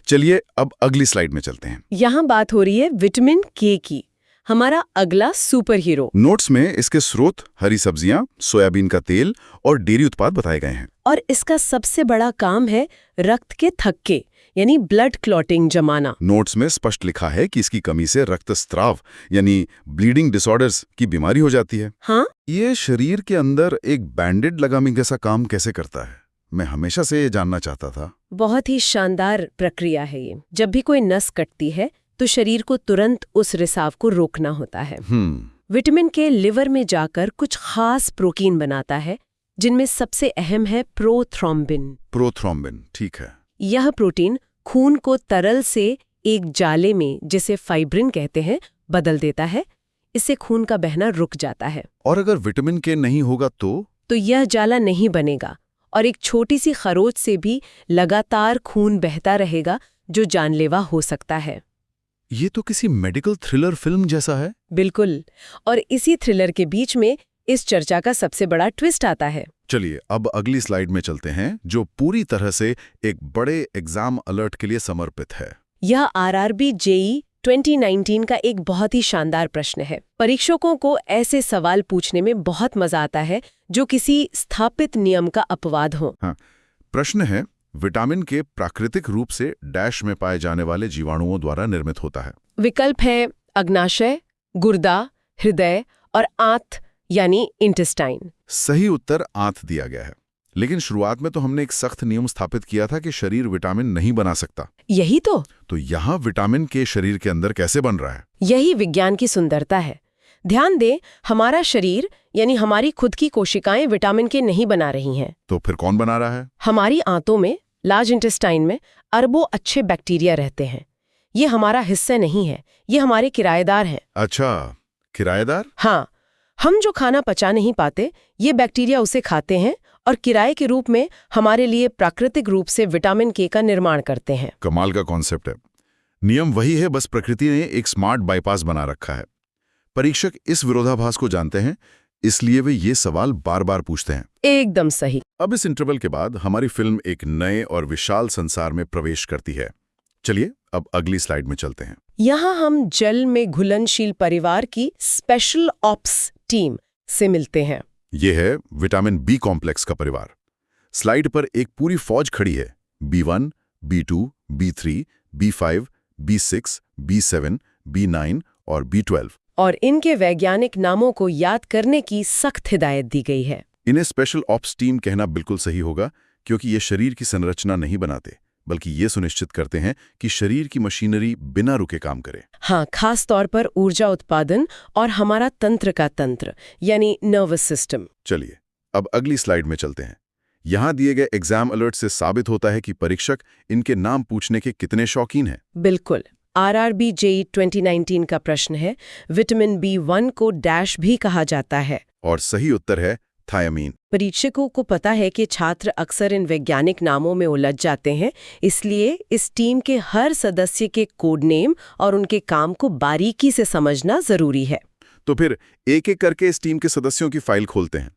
चलिए अब अगली स्लाइड में चलते हैं। यहाँ बात हो रही है विटामिन के की, हमारा अगला सुपर हीरो। नोट्स में इसके स्रोत हरी सब्जियां, सोयाबीन का तेल और डेयरी उत्पाद बताए गए हैं। और इसका सबसे बड़ा काम है रक्त के थक्के यानी ब्लड क्लॉटिंग जमाना। नोट्स में स्पष्ट लिखा है कि इसकी कमी से रक्तस्राव यानी ब्लीडिंग डिसऑर्डर्स की बीमारी हो जाती है। हाँ, ये शरीर के अंदर एक बैंडेड लगामी जैसा काम कैसे करता है? मैं हमेशा से ये जानना चाहता था। बहुत ही शानदार प्रक्रिया है ये। जब भी कोई नस कटती है तो शरीर को तुरंत उस रिसाव को रोकना होता है। विटामिन के लिवर में जाकर कुछ खास प्रोटीन बनाता है, जिनमें सबसे अहम है प्रोथ्रोम्बिन। प्रोथ्रोम्बिन, ठीक है। यह प्रोटीन खून को तरल से एक जाले में, जिसे फाइब्रिन कहते हैं, बदल देता है। इससे खून का बहना रुक जाता है। और अगर विटामिन के नहीं होगा तो यह जाला नहीं बनेगा और एक छोटी सी खरोच से भी लगातार खून बहता रहेगा, जो जानलेवा हो सकता है। ये तो किसी मेडिकल थ्रिलर फिल्म जैसा है। बिल्कुल। और इसी थ्रिलर के बीच में इस चर्चा का सबसे बड़ा ट्विस्ट आता है। चलिए अब अगली स्लाइड में चलते हैं, जो पूरी तरह से एक बड़े एग्जाम अलर्ट के लिए समर्पित है। यह आरआरबी जेईई 2019 का एक बहुत ही शानदार प्रश्न है। परीक्षकों को ऐसे सवाल पूछने में बहुत मजा आता है जो किसी स्थापित नियम का अपवाद हो। हाँ, प्रश्न है, विटामिन के प्राकृतिक रूप से डैश में पाए जाने वाले जीवाणुओं द्वारा निर्मित होता है। विकल्प है अग्नाशय, गुर्दा, हृदय और आंत यानी इंटेस्टाइन। सही उत्तर आंत दिया गया है। लेकिन शुरुआत में तो हमने एक सख्त नियम स्थापित किया था कि शरीर विटामिन नहीं बना सकता। यही तो यहाँ विटामिन के शरीर के अंदर कैसे बन रहा है? यही विज्ञान की सुंदरता है। ध्यान दें, हमारा शरीर यानी हमारी खुद की कोशिकाएं विटामिन के नहीं बना रही हैं। तो फिर कौन बना रहा है? हमारी आंतों में, लार्ज इंटेस्टाइन में अरबों अच्छे बैक्टीरिया रहते हैं। ये हमारा हिस्सा नहीं है, ये हमारे किराएदार हैं। अच्छा, किराएदार? हाँ, हम जो खाना पचा नहीं पाते, ये बैक्टीरिया उसे खाते हैं और किराए के रूप में हमारे लिए प्राकृतिक रूप से विटामिन के का निर्माण करते हैं। कमाल का कॉन्सेप्ट है। नियम वही है, बस प्रकृति ने एक स्मार्ट बाईपास बना रखा है। परीक्षक इस विरोधाभास को जानते हैं, इसलिए वे ये सवाल बार बार पूछते हैं। एकदम सही। अब इस इंटरवल के बाद हमारी फिल्म एक नए और विशाल संसार में प्रवेश करती है। चलिए अब अगली स्लाइड में चलते हैं। यहाँ हम जल में घुलनशील परिवार की स्पेशल ऑप्स टीम से मिलते हैं। ये है विटामिन बी कॉम्प्लेक्स का परिवार। स्लाइड पर एक पूरी फौज खड़ी है। B1, B2, B3, B5, B6, B7, B9 और B12। और इनके वैज्ञानिक नामों को याद करने की सख्त हिदायत दी गई है। इन्हें स्पेशल ऑप्स टीम कहना बिल्कुल सही होगा, क्योंकि ये शरीर की संरचना नहीं बनाते, बल्कि ये सुनिश्चित करते हैं कि शरीर की मशीनरी बिना रुके काम करे। हाँ, खास तौर पर ऊर्जा उत्पादन और हमारा तंत्र का तंत्र यानी नर्वस सिस्टम। चलिए अब अगली स्लाइड में चलते हैं। यहाँ दिए गए एग्जाम अलर्ट से साबित होता है कि परीक्षक इनके नाम पूछने के कितने शौकीन हैं। बिल्कुल। आरआरबी जेईई 2019 का प्रश्न है, विटामिन B1 को डैश भी कहा जाता है। और सही उत्तर है थायामीन। परीक्षकों को पता है कि छात्र अक्सर इन वैज्ञानिक नामों में उलझ जाते हैं, इसलिए इस टीम के हर सदस्य के कोड नेम और उनके काम को बारीकी से समझना जरूरी है। तो फिर एक एक करके इस टीम के सदस्यों की फाइल खोलते हैं।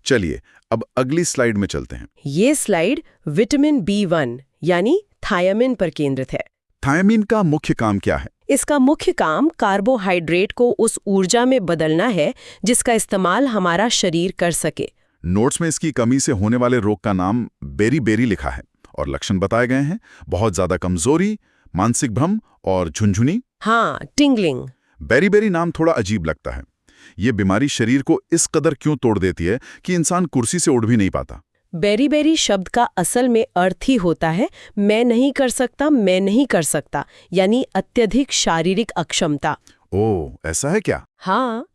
चलिए अब अगली स्लाइड में चलते हैं। ये स्लाइड विटामिन B1 यानी थायामीन पर केंद्रित है। थायामीन का मुख्य काम क्या है? इसका मुख्य काम कार्बोहाइड्रेट को उस ऊर्जा में बदलना है जिसका इस्तेमाल हमारा शरीर कर सके। नोट्स में इसकी कमी से होने वाले रोग का नाम बेरी-बेरी लिखा है और लक्षण बताए गए हैं। बहुत ज्यादा कमजोरी, मानसिक भ्रम और झुनझुनी। हाँ, टिंगलिंग। बेरी-बेरी नाम थोड़ा अजीब लगता है। ये बीमारी शरीर को इस कदर क्यों तोड़ देती है कि इंसान कुर्सी से उठ भी नहीं पाता? बेरी-बेरी शब्द का असल में अर्थ ही होता है मैं नहीं कर सकता, मैं नहीं कर सकता, यानी अत्यधिक शारीरिक अक्षमता। ओह, ऐसा है क्या? हाँ,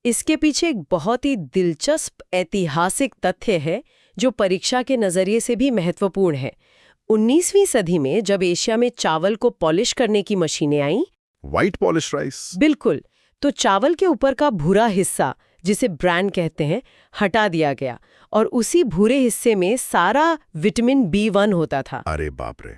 इसके पीछे एक बहुत ही दिलचस्प ऐतिहासिक तथ्य है जो परीक्षा के नजरिए से भी महत्वपूर्ण है। 19वीं सदी में जब एशिया में चावल को पॉलिश करने की मशीनें आईं, व्हाइट पॉलिश राइस। बिल्कुल, तो चावल के ऊपर का भूरा हिस्सा, जिसे ब्रांड कहते हैं, हटा दिया गया और उसी भूरे हिस्से में सारा विटामिन B1 होता था। अरे बाप रे,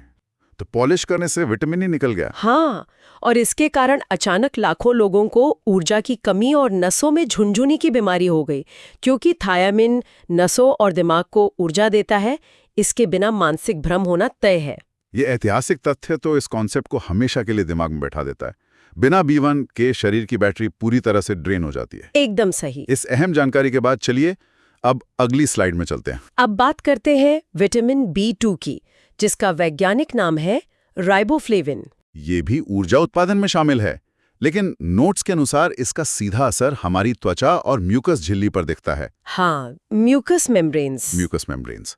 तो पॉलिश करने से विटामिन ही निकल गया। हाँ, और इसके कारण अचानक लाखों लोगों को ऊर्जा की कमी और नसों में झुनझुनी की बीमारी हो गई, क्योंकि थायामीन नसों और दिमाग को ऊर्जा देता है। इसके बिना मानसिक भ्रम होना तय है। ये ऐतिहासिक तथ्य तो इस कॉन्सेप्ट को हमेशा के लिए दिमाग में बैठा देता है। बिना B1 के शरीर की बैटरी पूरी तरह से ड्रेन हो जाती है। एकदम सही। इस अहम जानकारी के बाद चलिए अब अगली स्लाइड में चलते हैं। अब बात करते हैं विटामिन B2 की, जिसका वैज्ञानिक नाम है राइबोफ्लेविन। ये भी ऊर्जा उत्पादन में शामिल है, लेकिन नोट्स के अनुसार इसका सीधा असर हमारी त्वचा और म्यूकस झिल्ली पर दिखता है। हाँ, mucus membranes. Mucus membranes.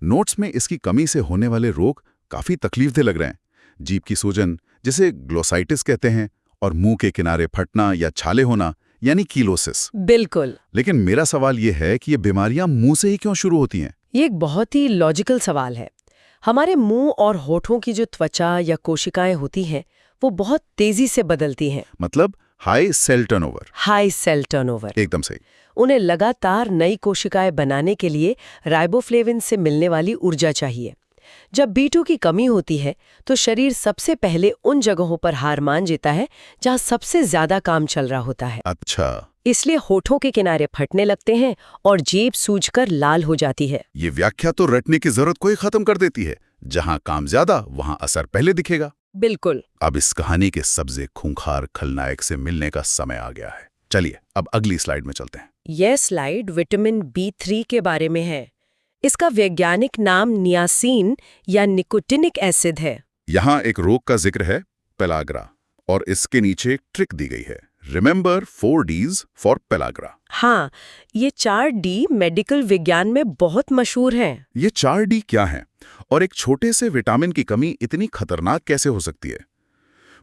Notes में इसकी कमी से होने वाले रोग काफी तकलीफदेह लग रहे हैं। जीभ की सूजन, जिसे ग्लोसाइटिस कहते हैं, और मुंह के किनारे फटना या छाले होना यानी कीलोसिस। बिल्कुल। लेकिन मेरा सवाल ये है कि ये बीमारियां मुंह से ही क्यों शुरू होती हैं? ये एक बहुत ही लॉजिकल सवाल है। हमारे मुंह और होठों की जो त्वचा या कोशिकाएं होती हैं, वो बहुत तेजी से बदलती हैं। मतलब high cell turnover. High cell turnover. एकदम सही। उन्हें लगातार नई कोशिकाएं बनाने के लिए राइबोफ्लेविन से मिलने वाली ऊर्जा चाहिए। जब B2 की कमी होती है तो शरीर सबसे पहले उन जगहों पर हार मान जाता है जहां सबसे ज्यादा काम चल रहा होता है। अच्छा, इसलिए होठों के किनारे फटने लगते हैं और जेब सूजकर लाल हो जाती है। ये व्याख्या तो रटने की जरूरत को ही खत्म कर देती है। जहां काम ज्यादा, वहां असर पहले दिखेगा। बिल्कुल। अब इस कहानी के सबसे खूंखार खलनायक से मिलने का समय आ गया है। चलिए अब अगली स्लाइड में चलते हैं। यह स्लाइड विटामिन B3 के बारे में है। इसका वैज्ञानिक नाम नियासिन या निकोटिनिक एसिड है। यहाँ एक रोग का जिक्र है, पेलाग्रा, और इसके नीचे एक ट्रिक दी गई है, रिमेंबर 4 Ds फॉर पेलाग्रा। हाँ, ये 4D मेडिकल विज्ञान में बहुत मशहूर हैं। ये 4D क्या है और एक छोटे से विटामिन की कमी इतनी खतरनाक कैसे हो सकती है?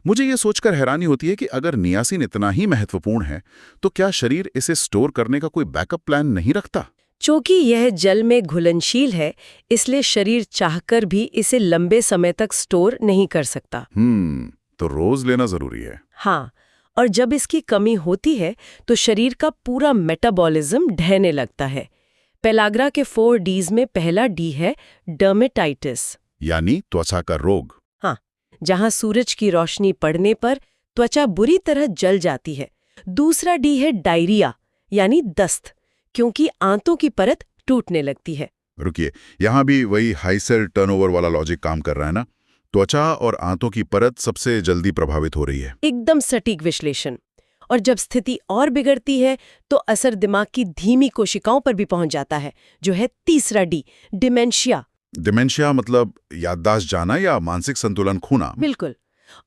मुझे ये सोचकर हैरानी होती है कि अगर नियासिन इतना ही महत्वपूर्ण है तो क्या शरीर इसे स्टोर करने का कोई बैकअप प्लान नहीं रखता? चूंकि यह जल में घुलनशील है, इसलिए शरीर चाहकर भी इसे लंबे समय तक स्टोर नहीं कर सकता। तो रोज लेना जरूरी है। हाँ, और जब इसकी कमी होती है तो शरीर का पूरा मेटाबॉलिज्म ढहने लगता है। पेलाग्रा के 4 Ds में पहला D है डर्मेटाइटिस, यानी त्वचा का रोग। हाँ, जहां सूरज की रोशनी पड़ने पर त्वचा बुरी तरह जल जाती है। दूसरा D है डायरिया, यानी दस्त, क्योंकि आंतों की परत टूटने लगती है। रुकिए, यहाँ भी वही हाई सेल टर्नओवर वाला लॉजिक काम कर रहा है ना? त्वचा और आंतों की परत सबसे जल्दी प्रभावित हो रही है। एकदम सटीक विश्लेषण। और जब स्थिति और बिगड़ती है तो असर दिमाग की धीमी कोशिकाओं पर भी पहुंच जाता है, जो है तीसरा D, डिमेंशिया। डिमेंशिया मतलब याददाश्त जाना या मानसिक संतुलन खोना? बिल्कुल।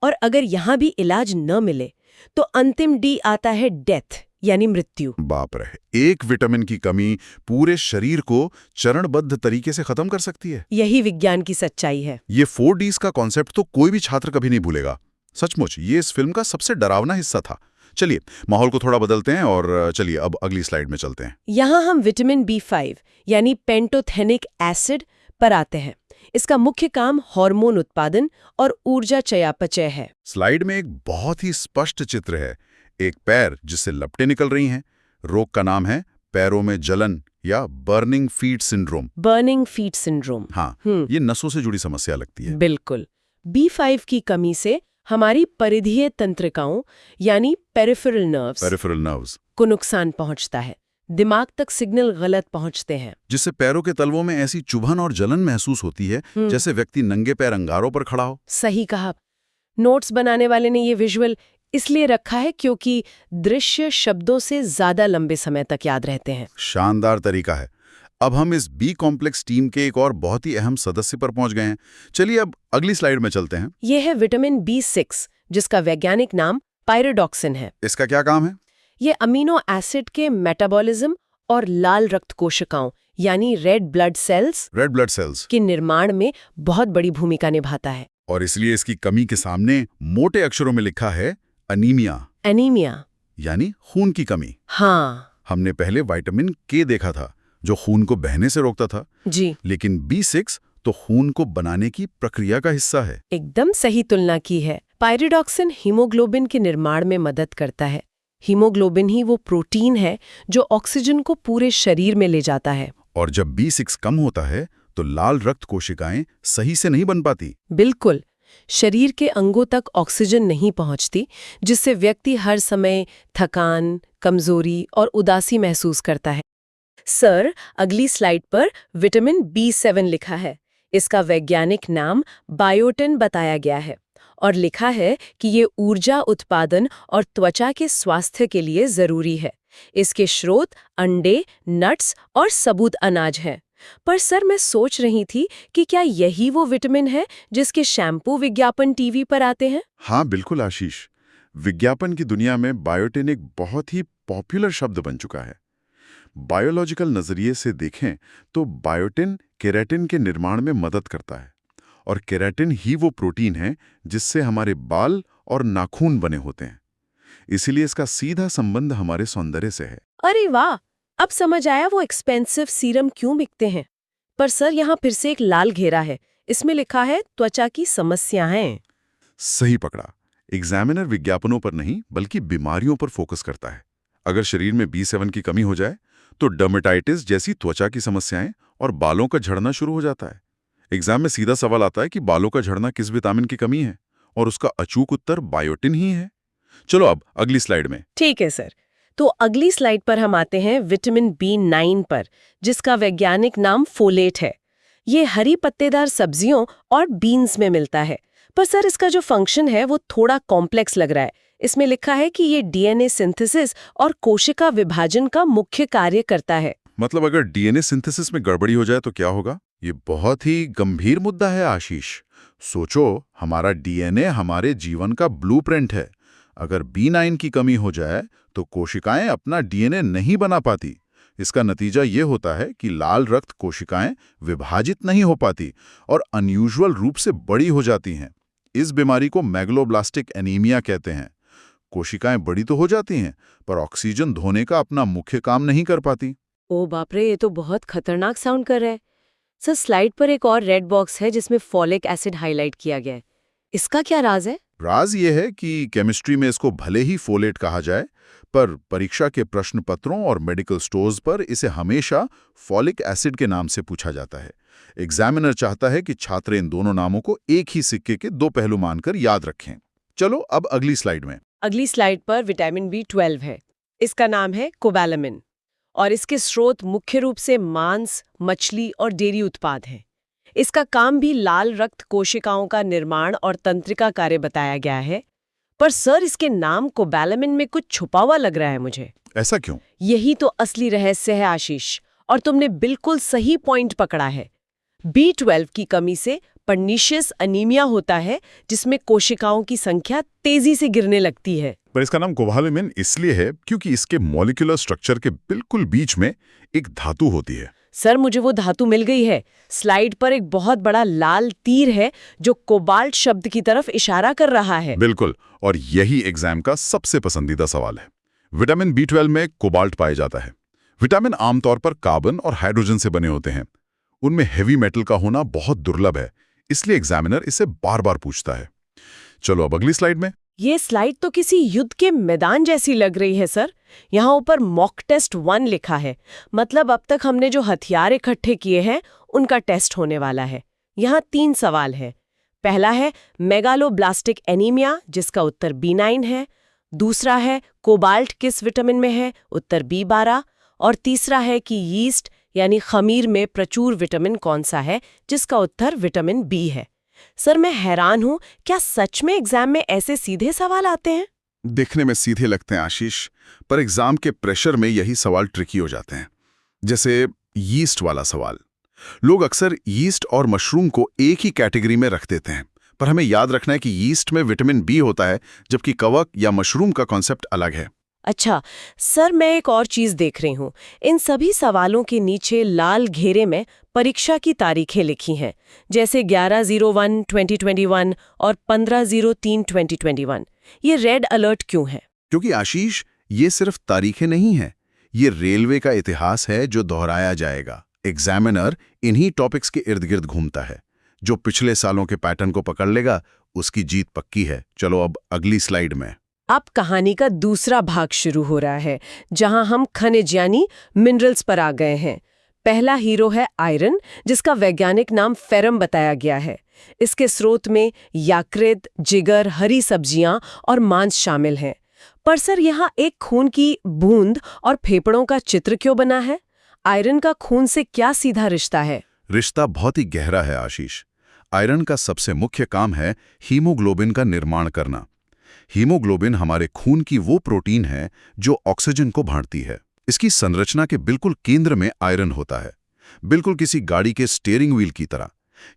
और अगर यहाँ भी इलाज न मिले तो अंतिम D आता है डेथ, यानी मृत्यु। बाप रे, एक विटामिन की कमी पूरे शरीर को चरणबद्ध तरीके से खत्म कर सकती है। यही विज्ञान की सच्चाई है। ये 4 Ds का कॉन्सेप्ट तो कोई भी छात्र कभी नहीं भूलेगा। सचमुच ये इस फिल्म का सबसे डरावना हिस्सा था, चलिए माहौल को थोड़ा बदलते हैं और चलिए अब अगली स्लाइड में चलते हैं। यहाँ हम विटामिन B5 यानी पेंटोथेनिक एसिड पर आते हैं। इसका मुख्य काम हार्मोन उत्पादन और ऊर्जा चयापचय है। स्लाइड में एक बहुत ही स्पष्ट चित्र है, एक पैर जिससे लपटें निकल रही हैं। रोग का नाम है पैरों में जलन या burning feet syndrome. Burning feet syndrome. हाँ, ये नसों से जुड़ी समस्या लगती है। बिल्कुल। B5 की कमी से हमारी परिधीय तंत्रिकाओं यानी पेरिफेरल नर्व्स को नुकसान पहुंचता है। दिमाग तक सिग्नल गलत पहुंचते हैं, जिससे पैरों के तलवों में ऐसी चुभन और जलन महसूस होती है जैसे व्यक्ति नंगे पैर अंगारों पर खड़ा हो। सही कहा। नोट्स बनाने वाले ने ये विजुअल इसलिए रखा है क्योंकि दृश्य शब्दों से ज्यादा लंबे समय तक याद रहते हैं। शानदार तरीका है। अब हम इस बी कॉम्प्लेक्स टीम के एक और बहुत ही अहम सदस्य पर पहुंच गए हैं। चलिए अब अगली स्लाइड में चलते हैं। ये है विटामिन B6 जिसका वैज्ञानिक नाम पायरोडॉक्सिन है। इसका क्या काम है? ये अमीनो एसिड के मेटाबॉलिज्म और लाल रक्त कोशिकाओं यानी रेड ब्लड सेल्स के निर्माण में बहुत बड़ी भूमिका निभाता है। और इसलिए इसकी कमी के सामने मोटे अक्षरों में लिखा है एनीमिया यानी खून की कमी। हाँ, हमने पहले विटामिन के देखा था जो खून को बहने से रोकता था जी, लेकिन B6 तो खून को बनाने की प्रक्रिया का हिस्सा है। एकदम सही तुलना की है। पायरिडॉक्सिन हीमोग्लोबिन के निर्माण में मदद करता है। हीमोग्लोबिन ही वो प्रोटीन है जो ऑक्सीजन को पूरे शरीर में ले जाता है। और जब B6 कम होता है तो लाल रक्त कोशिकाएं सही से नहीं बन पाती। बिल्कुल, शरीर के अंगों तक ऑक्सीजन नहीं पहुंचती, जिससे व्यक्ति हर समय थकान, कमजोरी और उदासी महसूस करता है। सर, अगली स्लाइड पर विटामिन B7 लिखा है। इसका वैज्ञानिक नाम बायोटिन बताया गया है और लिखा है कि ये ऊर्जा उत्पादन और त्वचा के स्वास्थ्य के लिए जरूरी है। इसके स्रोत अंडे, नट्स और सबूत अनाज हैं। पर सर, मैं सोच रही थी कि क्या यही वो विटामिन है जिसके शैम्पू विज्ञापन टीवी पर आते हैं? हाँ बिल्कुल आशीष, विज्ञापन की दुनिया में बायोटिन एक बहुत ही पॉपुलर शब्द बन चुका है। बायोलॉजिकल नजरिए से देखें तो बायोटिन केराटिन के निर्माण में मदद करता है और केराटिन ही वो प्रोटीन है जिससे हमारे बाल और नाखून बने होते हैं। इसीलिए इसका सीधा संबंध हमारे सौंदर्य से है। अरे वाह, अब समझ आया वो एक्सपेंसिव सीरम क्यों बिकते हैं। पर सर, यहाँ फिर से एक लाल घेरा है, इसमें लिखा है त्वचा की समस्याएं। सही पकड़ा, एग्जामिनर विज्ञापनों पर नहीं बल्कि बीमारियों पर फोकस करता है। अगर शरीर में B7 की कमी हो जाए तो डर्मेटाइटिस जैसी त्वचा की समस्याएं और बालों का झड़ना शुरू हो जाता है। एग्जाम में सीधा सवाल आता है कि बालों का झड़ना किस विटामिन की कमी है, और उसका अचूक उत्तर बायोटिन ही है। चलो अब अगली स्लाइड में। ठीक है सर, तो अगली स्लाइड पर हम आते हैं विटामिन B9 पर, जिसका वैज्ञानिक नाम फोलेट है। ये हरी पत्तेदार सब्जियों और बीन्स में मिलता है। पर सर, इसका जो फंक्शन है वो थोड़ा कॉम्प्लेक्स लग रहा है। इसमें लिखा है कि ये DNA सिंथेसिस और कोशिका विभाजन का मुख्य कार्य करता है। मतलब अगर DNA सिंथेसिस में गड़बड़ी हो जाए तो क्या होगा? ये बहुत ही गंभीर मुद्दा है आशीष। सोचो, हमारा DNA हमारे जीवन का ब्लूप्रिंट है। अगर B9 की कमी हो जाए तो कोशिकाएं अपना DNA नहीं बना पाती। इसका नतीजा ये होता है कि लाल रक्त कोशिकाएं विभाजित नहीं हो पाती और अनयूजुअल रूप से बड़ी हो जाती हैं। इस बीमारी को मेगलोब्लास्टिक एनीमिया कहते हैं। कोशिकाएं बड़ी तो हो जाती हैं पर ऑक्सीजन धोने का अपना मुख्य काम नहीं कर पाती। ओ बाप रे, ये तो बहुत खतरनाक साउंड कर रहा है। सर, स्लाइड पर एक और रेड बॉक्स है जिसमें फॉलिक एसिड हाईलाइट किया गया है। इसका क्या राज है? राज ये है कि केमिस्ट्री में इसको भले ही फोलेट कहा जाए, पर परीक्षा के प्रश्न पत्रों और मेडिकल स्टोर्स पर इसे हमेशा फॉलिक एसिड के नाम से पूछा जाता है। एग्जामिनर चाहता है कि छात्र इन दोनों नामों को एक ही सिक्के के दो पहलू मानकर याद रखें। चलो अब अगली स्लाइड में। अगली स्लाइड पर विटामिन B12 है। इसका नाम है कोबालामिन और इसके स्रोत मुख्य रूप से मांस, मछली और डेयरी उत्पाद हैं। इसका काम भी लाल रक्त कोशिकाओं का निर्माण और तंत्रिका कार्य बताया गया है। पर सर, इसके नाम कोबालामिन में कुछ छुपा हुआ लग रहा है मुझे। ऐसा क्यों? यही तो असली रहस्य है आशीष, और तुमने बिल्कुल सही पॉइंट पकड़ा है। B12 की कमी से पर्नीशियस अनीमिया होता है, जिसमें कोशिकाओं की संख्या तेजी से गिरने लगती है। पर इसका नाम कोबालामिन इसलिए है क्योंकि इसके मॉलिक्यूलर स्ट्रक्चर के बिल्कुल बीच में एक धातु होती है। सर मुझे वो धातु मिल गई है। स्लाइड पर एक बहुत बड़ा लाल तीर है जो कोबाल्ट शब्द की तरफ इशारा कर रहा है। बिल्कुल, और यही एग्जाम का सबसे पसंदीदा सवाल है। विटामिन B12 में कोबाल्ट पाया जाता है। विटामिन आमतौर पर कार्बन और हाइड्रोजन से बने होते हैं। उनमें हेवी मेटल का होना बहुत दुर्लभ है, इसलिए एग्जामिनर इसे बार बार पूछता है। चलो अब अगली स्लाइड में। ये स्लाइड तो किसी युद्ध के मैदान जैसी लग रही है सर। यहाँ ऊपर मॉक टेस्ट 1 लिखा है, मतलब अब तक हमने जो हथियार इकट्ठे किए हैं उनका टेस्ट होने वाला है। यहाँ 3 सवाल है। पहला है मेगालोब्लास्टिक एनीमिया, जिसका उत्तर B9 है। दूसरा है कोबाल्ट किस विटामिन में है, उत्तर B12। और तीसरा है कि यीस्ट यानी खमीर में प्रचुर विटामिन कौन सा है, जिसका उत्तर विटामिन B है। सर मैं हैरान हूँ, क्या सच में एग्जाम में ऐसे सीधे सवाल आते हैं? देखने में सीधे लगते हैं आशीष, पर एग्जाम के प्रेशर में यही सवाल ट्रिकी हो जाते हैं। जैसे यीस्ट वाला सवाल। लोग अक्सर यीस्ट और मशरूम को एक ही कैटेगरी में रख देते हैं, पर हमें याद रखना है कि यीस्ट में विटामिन B होता है, जबकि कवक या मशरूम का कॉन्सेप्ट अलग है। अच्छा सर, मैं एक और चीज देख रही हूँ। इन सभी सवालों के नीचे लाल घेरे में परीक्षा की तारीखें लिखी हैं, जैसे 11/01/2021 और 15/03/2021। ये रेड अलर्ट क्यों है? क्योंकि आशीष, ये सिर्फ तारीखें नहीं हैं, ये रेलवे का इतिहास है जो दोहराया जाएगा। एग्जामिनर इन्हीं टॉपिक्स के इर्द गिर्द घूमता है। जो पिछले सालों के पैटर्न को पकड़ लेगा, उसकी जीत पक्की है। चलो अब अगली स्लाइड में। अब कहानी का दूसरा भाग शुरू हो रहा है, जहां हम खनिज यानी मिनरल्स पर आ गए हैं। पहला हीरो है आयरन, जिसका वैज्ञानिक नाम फेरम बताया गया है। इसके स्रोत में यकृत, जिगर, हरी सब्जियां और मांस शामिल हैं। पर सर यहाँ एक खून की बूंद और फेफड़ों का चित्र क्यों बना है? आयरन का खून से क्या सीधा रिश्ता है? रिश्ता बहुत ही गहरा है आशीष। आयरन का सबसे मुख्य काम है हीमोग्लोबिन का निर्माण करना। हीमोग्लोबिन हमारे खून की वो प्रोटीन है जो ऑक्सीजन को बांटती है। इसकी संरचना के बिल्कुल केंद्र में आयरन होता है, बिल्कुल किसी गाड़ी के स्टीयरिंग व्हील की तरह।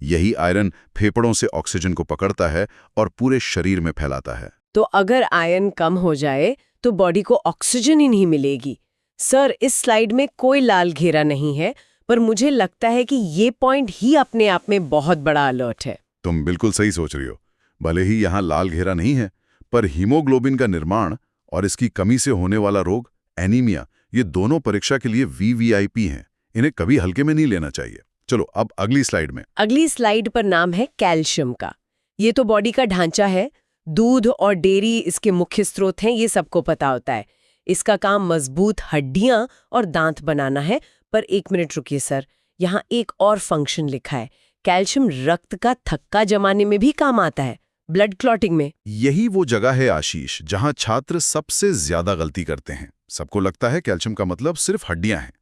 यही आयरन फेफड़ों से ऑक्सीजन को पकड़ता है और पूरे शरीर में फैलाता है। तो अगर आयरन कम हो जाए तो बॉडी को ऑक्सीजन ही नहीं मिलेगी। सर इस स्लाइड में कोई लाल घेरा नहीं है, पर मुझे लगता है कि ये पॉइंट ही अपने आप में बहुत बड़ा अलर्ट है। तुम बिल्कुल सही सोच रही हो। भले ही यहाँ लाल घेरा नहीं है, पर हीमोग्लोबिन का निर्माण और इसकी कमी से होने वाला रोग एनीमिया, ये दोनों परीक्षा के लिए VVIP हैं। इन्हें कभी हल्के में नहीं लेना चाहिए। चलो अब अगली स्लाइड में। अगली स्लाइड पर नाम है कैल्शियम का। ये तो बॉडी का ढांचा है। दूध और डेयरी इसके मुख्य स्रोत हैं, ये सबको पता होता है। इसका काम मजबूत हड्डियां और दांत बनाना है। पर एक मिनट रुकिए सर, यहाँ एक और फंक्शन लिखा है। कैल्शियम रक्त का थक्का जमाने में भी काम आता है, ब्लड क्लॉटिंग में। यही वो जगह है आशीष, जहां छात्र सबसे ज्यादा गलती करते हैं। सबको लगता है कैल्शियम का मतलब सिर्फ हड्डियां हैं,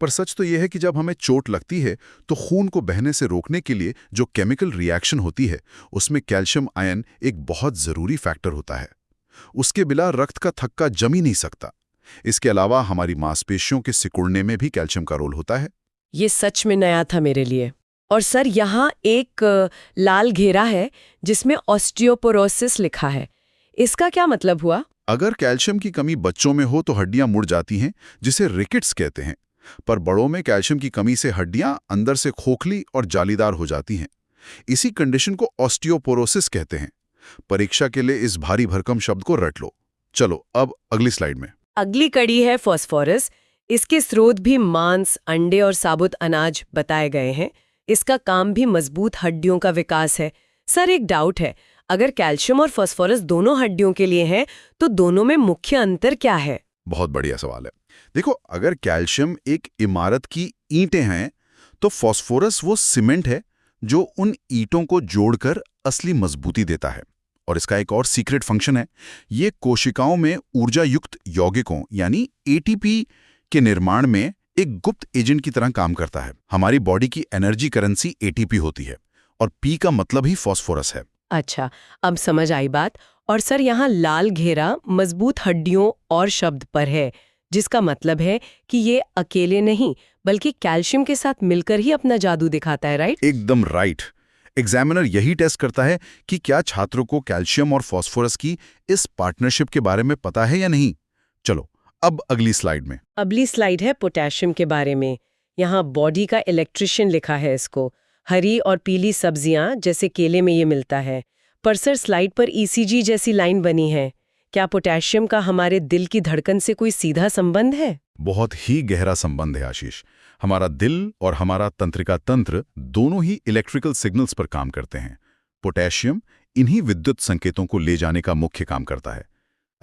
पर सच तो यह है कि जब हमें चोट लगती है तो खून को बहने से रोकने के लिए जो केमिकल रिएक्शन होती है, उसमें कैल्शियम आयन एक बहुत जरूरी फैक्टर होता है। उसके बिना रक्त का थक्का जम ही नहीं सकता। इसके अलावा हमारी मांसपेशियों के सिकुड़ने में भी कैल्शियम का रोल होता है। ये सच में नया था मेरे लिए। और सर यहाँ एक लाल घेरा है जिसमें ऑस्टियोपोरोसिस लिखा है। इसका क्या मतलब हुआ? अगर कैल्शियम की कमी बच्चों में हो तो हड्डियां मुड़ जाती हैं, जिसे रिकेट्स कहते हैं। पर बड़ों में कैल्शियम की कमी से हड्डियां अंदर से खोखली और जालीदार हो जाती हैं। इसी कंडीशन को ऑस्टियोपोरोसिस कहते हैं। परीक्षा के लिए इस भारी भरकम शब्द को रट लो। चलो अब अगली स्लाइड में। अगली कड़ी है फॉस्फोरस। इसके स्रोत भी मांस, अंडे और साबुत अनाज बताए गए हैं। इसका काम भी मजबूत हड्डियों का विकास है। सर एक डाउट है, अगर कैल्शियम और फास्फोरस दोनों हड्डियों के लिए हैं, तो दोनों में मुख्य अंतर क्या है? बहुत बढ़िया सवाल है। देखो, अगर कैल्शियम एक इमारत की ईंटें हैं, तो फास्फोरस वो सीमेंट है जो उन ईंटों को जोड़कर असली मजबूती देता है। और इसका एक और सीक्रेट फंक्शन है, ये कोशिकाओं में ऊर्जा युक्त यौगिकों यानी ATP के निर्माण में एक गुप्त एजेंट की तरह काम करता है। हमारी बॉडी की एनर्जी करेंसी ATP होती है और P का मतलब ही फास्फोरस है। अच्छा, अब समझ आई बात। और सर यहाँ लाल घेरा मजबूत हड्डियों और शब्द पर है, जिसका मतलब है कि ये अकेले नहीं बल्कि कैल्शियम के साथ मिलकर ही अपना जादू दिखाता है, राइट? एकदम राइट। एग्जामिनर यही टेस्ट करता है कि क्या छात्रों को कैल्शियम और फास्फोरस की इस पार्टनरशिप के बारे में पता है या नहीं। चलो अब अगली स्लाइड में। अगली स्लाइड है पोटेशियम के बारे में। यहाँ बॉडी का इलेक्ट्रिशियन लिखा है इसको। हरी और पीली सब्जियां जैसे केले में ये मिलता है। पर सर स्लाइड पर ईसीजी जैसी लाइन बनी है। क्या पोटेशियम का हमारे दिल की धड़कन से कोई सीधा संबंध है? बहुत ही गहरा संबंध है आशीष। हमारा दिल और हमारा तंत्रिका तंत्र दोनों ही इलेक्ट्रिकल सिग्नल्स पर काम करते हैं। पोटेशियम इन्हीं विद्युत संकेतों को ले जाने का मुख्य काम करता है।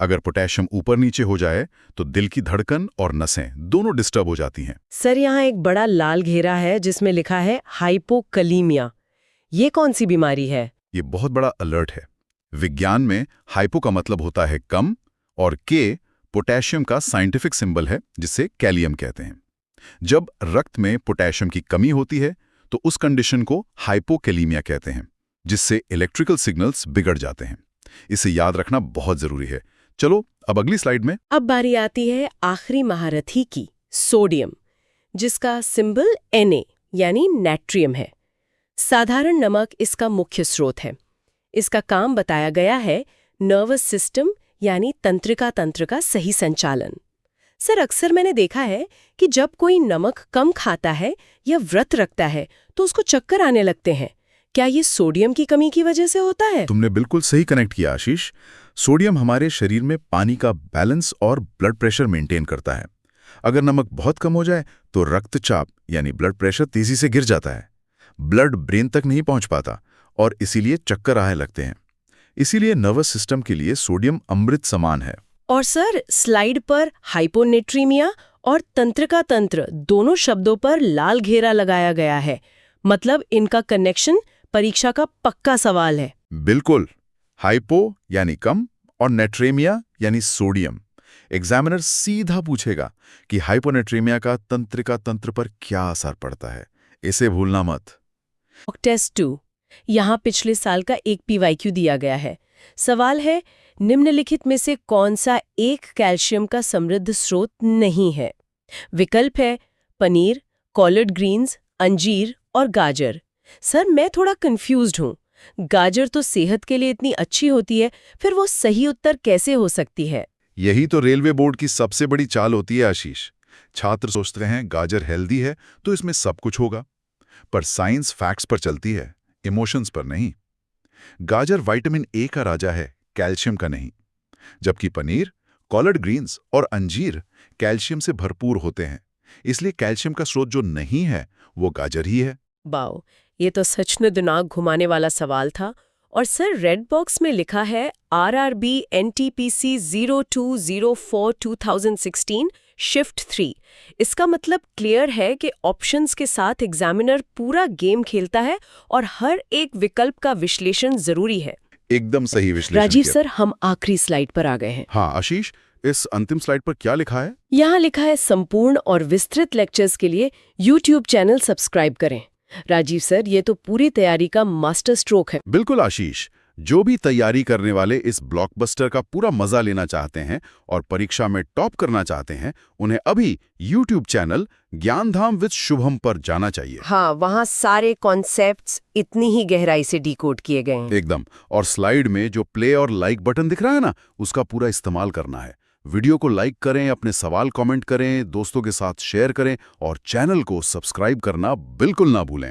अगर पोटेशियम ऊपर नीचे हो जाए तो दिल की धड़कन और नसें दोनों डिस्टर्ब हो जाती हैं। सर यहाँ एक बड़ा लाल घेरा है जिसमें लिखा है हाइपोकलीमिया। ये कौन सी बीमारी है? ये बहुत बड़ा अलर्ट है। विज्ञान में हाइपो का मतलब होता है कम और के पोटेशियम का साइंटिफिक सिंबल है जिसे कैलियम कहते हैं। जब रक्त में पोटेशियम की कमी होती है तो उस कंडीशन को हाइपोकैलीमिया कहते हैं, जिससे इलेक्ट्रिकल सिग्नल्स बिगड़ जाते हैं। इसे याद रखना बहुत जरूरी है। चलो अब अगली स्लाइड में। अब बारी आती है आखिरी महारथी की, सोडियम, जिसका सिंबल Na यानी नाट्रियम है। साधारण नमक इसका मुख्य स्रोत है। इसका काम बताया गया है नर्वस सिस्टम यानी तंत्रिका तंत्र का सही संचालन। सर अक्सर मैंने देखा है कि जब कोई नमक कम खाता है या व्रत रखता है तो उसको चक्कर आने लगते हैं। क्या ये सोडियम की कमी की वजह से होता है? तुमने बिल्कुल सही कनेक्ट किया आशीष। सोडियम हमारे शरीर में पानी का बैलेंस और ब्लड प्रेशर मेंटेन करता है। अगर नमक बहुत कम हो जाए तो रक्तचाप यानी ब्लड प्रेशर तेजी से गिर जाता है। ब्लड ब्रेन तक नहीं पहुंच पाता और इसीलिए चक्कर आने लगते हैं। इसीलिए नर्वस सिस्टम के लिए सोडियम अमृत समान है। और सर स्लाइड पर हाइपोनेट्रीमिया और तंत्रिका तंत्र दोनों शब्दों पर लाल घेरा लगाया गया है। मतलब इनका कनेक्शन परीक्षा का पक्का सवाल है। बिल्कुल। हाइपो यानी कम और नेट्रेमिया यानी सोडियम। एग्जामिनर सीधा पूछेगा कि हाइपोनेट्रेमिया का तंत्रिका तंत्र पर क्या असर पड़ता है। इसे भूलना मत। टेस्ट 2 यहाँ पिछले साल का एक PYQ दिया गया है। सवाल है, निम्नलिखित में से कौन सा एक कैल्शियम का समृद्ध स्रोत नहीं है? विकल्प है पनीर, कॉलर्ड ग्रीन्स, अंजीर और गाजर। सर मैं थोड़ा कंफ्यूज्ड हूँ। गाजर तो सेहत के लिए इतनी अच्छी होती है, फिर वो सही उत्तर कैसे हो सकती है? यही तो रेलवे बोर्ड की सबसे बड़ी चाल होती है आशीष। छात्र सोचते हैं गाजर हेल्दी है तो इसमें सब कुछ होगा, पर साइंस फैक्ट्स पर चलती है, इमोशंस पर नहीं। गाजर विटामिन ए का राजा है, कैल्शियम का नहीं। जबकि पनीर, कॉलर्ड ग्रीन्स और अंजीर कैल्शियम से भरपूर होते हैं। इसलिए कैल्शियम का स्रोत जो नहीं है वो गाजर ही है। वाओ, ये तो सच में दिमाग घुमाने वाला सवाल था। और सर रेड बॉक्स में लिखा है RRB NTPC 0204 2016 शिफ्ट 3। इसका मतलब क्लियर है कि ऑप्शंस के साथ एग्जामिनर पूरा गेम खेलता है और हर एक विकल्प का विश्लेषण जरूरी है। एकदम सही विश्लेषण राजीव किया। सर हम आखिरी स्लाइड पर आ गए हैं। हाँ आशीष, इस अंतिम स्लाइड पर क्या लिखा है? यहाँ लिखा है संपूर्ण और विस्तृत लेक्चर्स के लिए YouTube चैनल सब्सक्राइब करें। राजीव सर ये तो पूरी तैयारी का मास्टर स्ट्रोक है। बिल्कुल आशीष, जो भी तैयारी करने वाले इस ब्लॉकबस्टर का पूरा मजा लेना चाहते हैं और परीक्षा में टॉप करना चाहते हैं, उन्हें अभी YouTube चैनल ज्ञानधाम विद शुभम पर जाना चाहिए। हाँ, वहाँ सारे कॉन्सेप्ट्स इतनी ही गहराई से डिकोड किए गए हैं। एकदम। और स्लाइड में जो प्ले और लाइक बटन दिख रहा है ना, उसका पूरा इस्तेमाल करना है। वीडियो को लाइक करें, अपने सवाल कमेंट करें, दोस्तों के साथ शेयर करें और चैनल को सब्सक्राइब करना बिल्कुल ना भूलें।